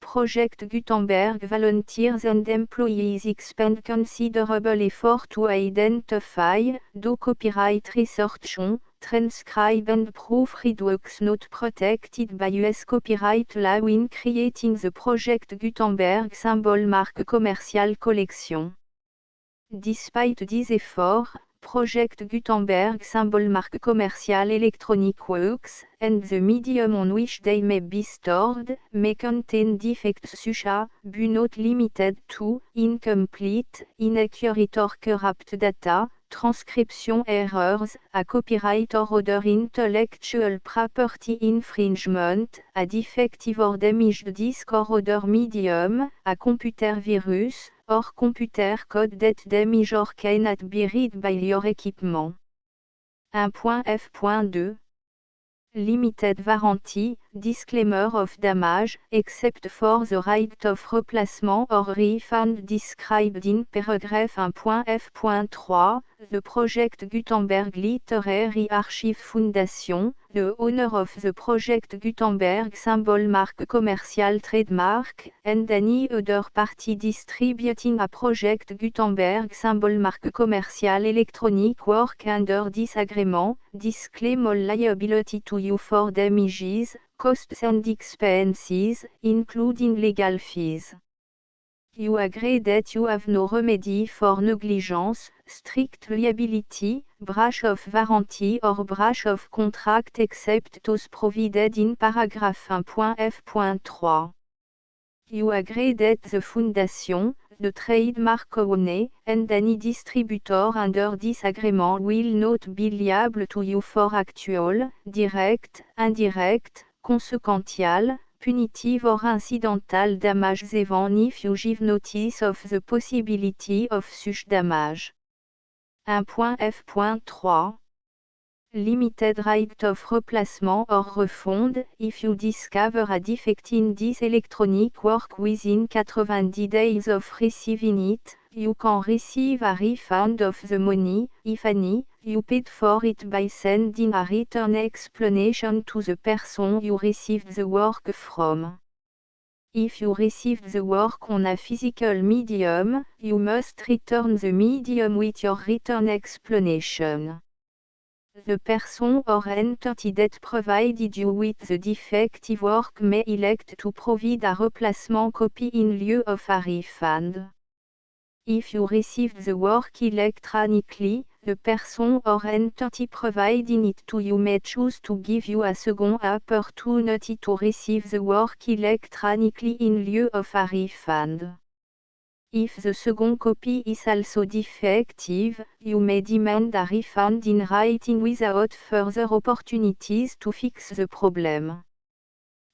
Project Gutenberg volunteers and employees expend considerable effort to identify, do copyright research on, transcribe and proofread works not protected by US copyright law in creating the Project Gutenberg symbol marque commercial collection. Despite these efforts, Project Gutenberg symbol marque commercial electronic works, and the medium on which they may be stored, may contain defects such as, but not limited to, incomplete, inaccurate or corrupt data, transcription errors, a copyright or other intellectual property infringement, a defective or damaged disk or other medium, a computer virus, or computer code that damage or cannot be read by your equipment. 1.f.2 Limited warranty, disclaimer of damage, except for the right of replacement or refund described in paragraph 1.f.3, the Project Gutenberg Literary Archive Foundation, the owner of the Project Gutenberg symbol marque commercial trademark, and any other party distributing a Project Gutenberg symbol marque commercial electronic work under this agreement, disclaim all liability to you for damages, costs and expenses, including legal fees. You agree that you have no remedy for negligence, strict liability, breach of warranty or breach of contract except those provided in paragraph 1.f.3. You agree that the Foundation, the trademark owner, and any distributor under this agreement will not be liable to you for actual, direct, indirect, consequential, punitive or incidental damages even if you give notice of the possibility of such damage. 1.f.3 Limited right of replacement or refund, if you discover a defect in this electronic work within 90 days of receiving it, you can receive a refund of the money, if any, you paid for it by sending a written explanation to the person you received the work from. If you received the work on a physical medium, you must return the medium with your written explanation. The person or entity that provided you with the defective work may elect to provide a replacement copy in lieu of a refund. If you received the work electronically, the person or entity providing it to you may choose to give you a second opportunity to receive the work electronically in lieu of a refund. If the second copy is also defective, you may demand a refund in writing without further opportunities to fix the problem.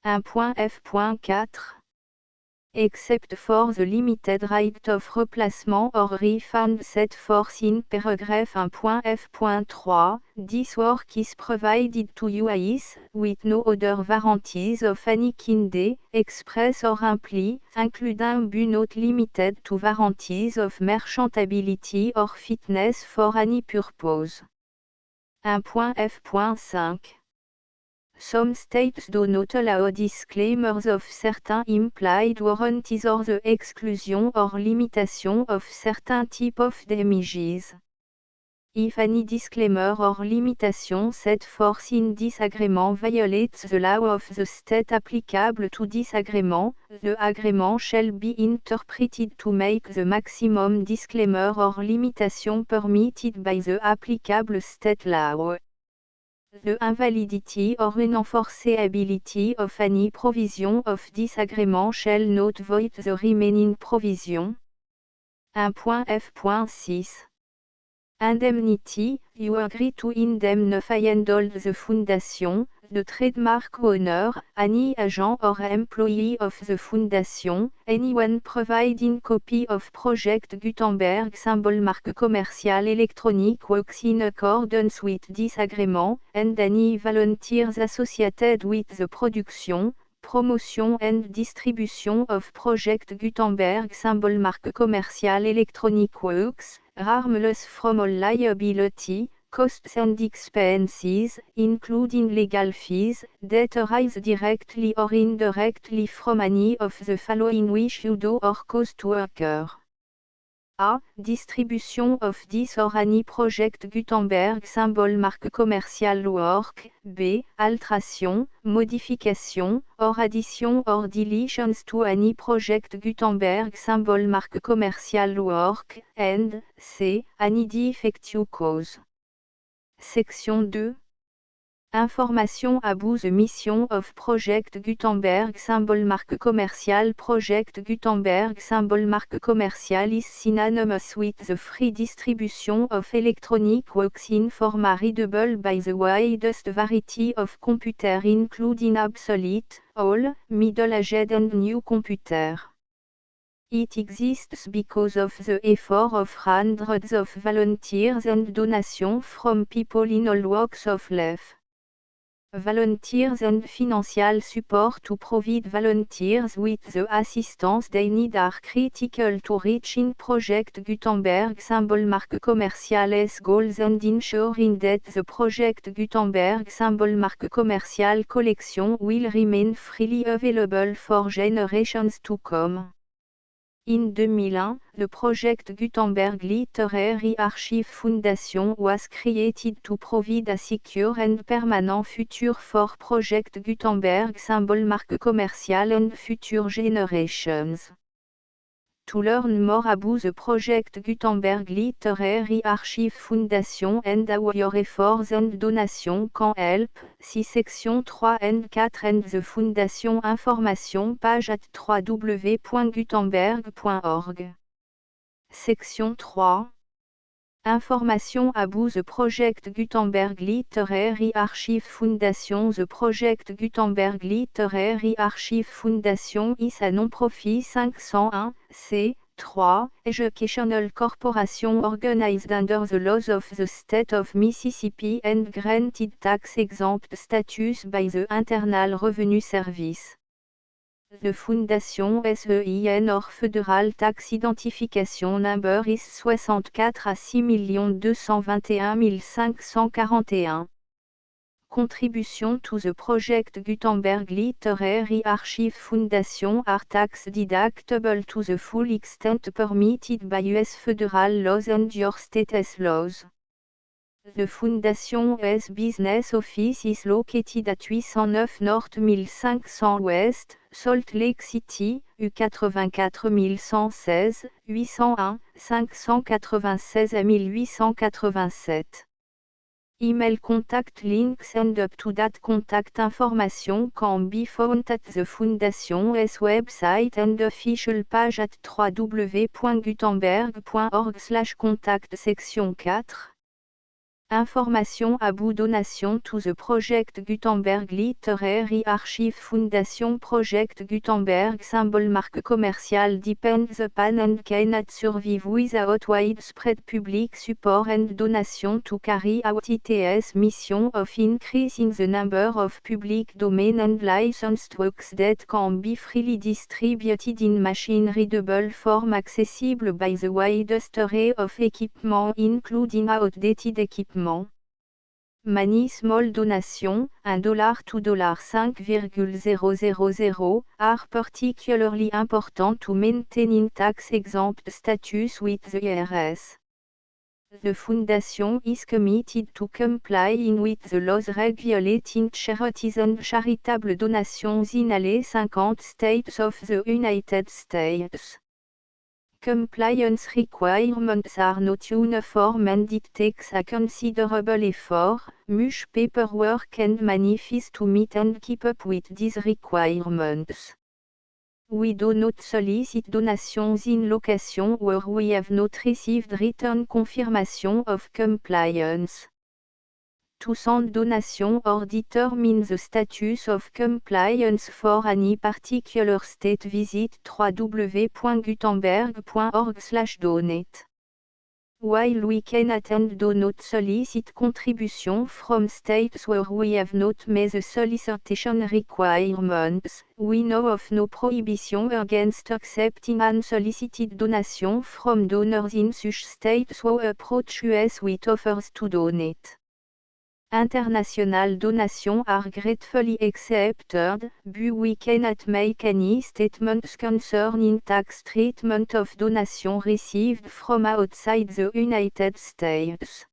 1.f.4 Except for the limited right of replacement or refund set forth in paragraph 1.f.3, this work is provided to you as, with no other warranties of any kind, express or implied, including but not limited to warranties of merchantability or fitness for any purpose. 1.f.5 Some states do not allow disclaimers of certain implied warranties or the exclusion or limitation of certain type of damages. If any disclaimer or limitation set forth in this agreement violates the law of the state applicable to this agreement, the agreement shall be interpreted to make the maximum disclaimer or limitation permitted by the applicable state law. The invalidity or unenforceability of any provision of this agreement shall not void the remaining provision. 1.f.6 Indemnity, you agree to indemnify and hold the Foundation, The trademark owner, any agent or employee of the Foundation, anyone providing copy of Project Gutenberg symbol marque commerciale électronique works in accordance with this agreement, and any volunteers associated with the production, promotion and distribution of Project Gutenberg symbol marque commerciale électronique works, are harmless from all liability, costs and expenses, including legal fees, that arise directly or indirectly from any of the following which you do or cause to occur. A. Distribution of this or any Project Gutenberg symbol marque commerciale work. B. Alteration, modification, or addition or deletions to any Project Gutenberg symbol marque commerciale work. And C. Any defective cause. Section 2. Information about the mission of Project Gutenberg symbol marque commerciale. Project Gutenberg symbol marque commerciale is synonymous with the free distribution of electronic works in format readable by the widest variety of computer including obsolete, old, middle-aged and new computer. It exists because of the effort of hundreds of volunteers and donations from people in all walks of life. Volunteers and financial support to provide volunteers with the assistance they need are critical to reaching Project Gutenberg symbol marque commerciale's goals and ensuring that the Project Gutenberg symbol marque commerciale collection will remain freely available for generations to come. In 2001, the Project Gutenberg Literary Archive Foundation was created to provide a secure and permanent future for Project Gutenberg symbol marque commerciale and future generations. To learn more about the Project Gutenberg Literary Archive Foundation and how your efforts and donations can help, see section 3 and 4 and the Foundation information page at www.gutenberg.org. Section 3. Information about the Project Gutenberg Literary Archive Foundation. The Project Gutenberg Literary Archive Foundation is a non-profit 501, c3, educational corporation organized under the laws of the state of Mississippi and granted tax-exempt status by the Internal Revenue Service. The Foundation SEIN or Federal Tax Identification Number is 64 à 6 221 541. Contribution to the Project Gutenberg Literary Archive Foundation are tax deductible to the full extent permitted by US federal laws and your state's laws. The Foundation's business office is located at 809 North 1500 West, Salt Lake City, U84 116, 801, 596 à 1887. Email contact links and up-to-date contact information can be found at the Foundation's website and official page at www.gutenberg.org/contact. Section 4. Information about donation to the Project Gutenberg Literary Archive Foundation. Project Gutenberg symbol marque commerciale depends upon and cannot survive without widespread public support and donation to carry out its mission of increasing the number of public domain and licensed works that can be freely distributed in machine-readable form accessible by the widest array of equipment including outdated equipment. Many small donations, $1 to $5,000, are particularly important to maintaining tax-exempt status with the IRS. The Foundation is committed to complying with the laws regulating charities and charitable donations in all 50 states of the United States. Compliance requirements are not uniform and it takes a considerable effort, much paperwork and money fees to meet and keep up with these requirements. We do not solicit donations in locations where we have not received written confirmation of compliance. To send donation or determine the status of compliance for any particular state, visit www.gutenberg.org/donate. While we cannot and do not solicit contribution from states where we have not met the solicitation requirements, we know of no prohibition against accepting unsolicited donation from donors in such states who approach us with offers to donate. International donations are gratefully accepted, but we cannot make any statements concerning tax treatment of donations received from outside the United States.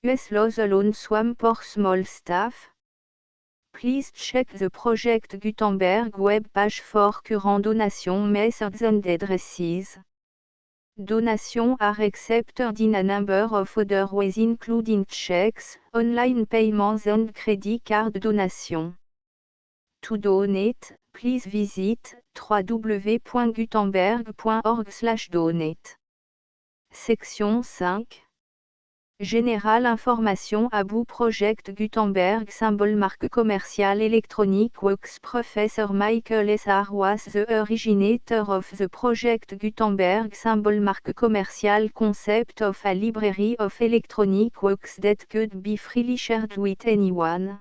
US laws alone swam for small staff. Please check the Project Gutenberg web page for current donation methods and addresses. Donations are accepted in a number of other ways, including checks, online payments and credit card donations. To donate, please visit www.gutenberg.org/donate. Section 5. Générale information about Project Gutenberg symbol marque commerciale électronique works. Professor Michael S. R. was the originator of the Project Gutenberg symbol marque commercial concept of a library of electronic works that could be freely shared with anyone.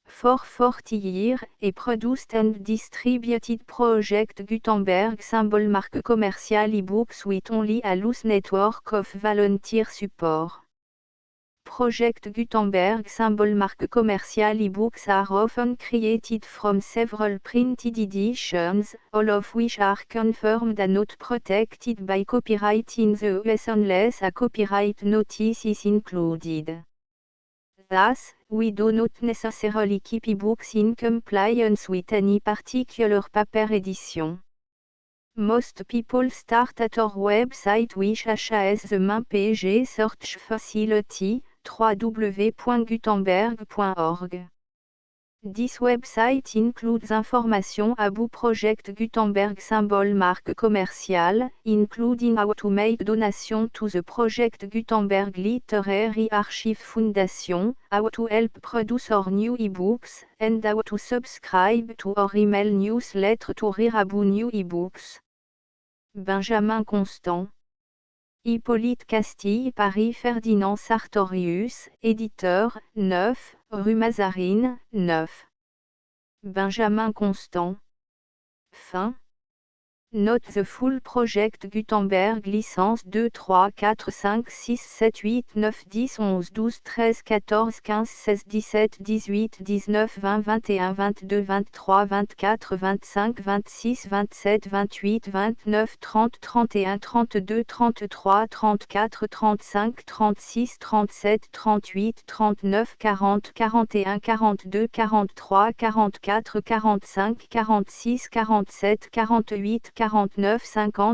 For 40 years, he produced and distributed Project Gutenberg symbol marque commercial e-books with only a loose network of volunteer support. Project Gutenberg symbol marque commercial e-books are often created from several printed editions, all of which are confirmed and not protected by copyright in the US unless a copyright notice is included. Thus, we do not necessarily keep e-books in compliance with any particular paper edition. Most people start at our website, which has the main page search facility, www.gutenberg.org. This website includes information about Project Gutenberg symbol marque commercial, including how to make donation to the Project Gutenberg Literary Archive Foundation, how to help produce our new ebooks, and how to subscribe to our email newsletter to read about new ebooks. Benjamin Constant. Hippolyte Castille, Paris. Ferdinand Sartorius, éditeur, 9, rue Mazarine, 9. Benjamin Constant. Fin. Note the full Project Gutenberg licence 2 3 4 5 6 7 8 9 10 11 12 13 14 15 16 17 18 19 20 21 22 23 24 25 26 27 28 29 30 31 32 33 34 35 36 37 38 39 40 41 42 43 44 45 46 47 48 49 50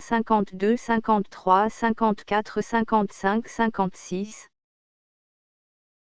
51 52 53 54 55 56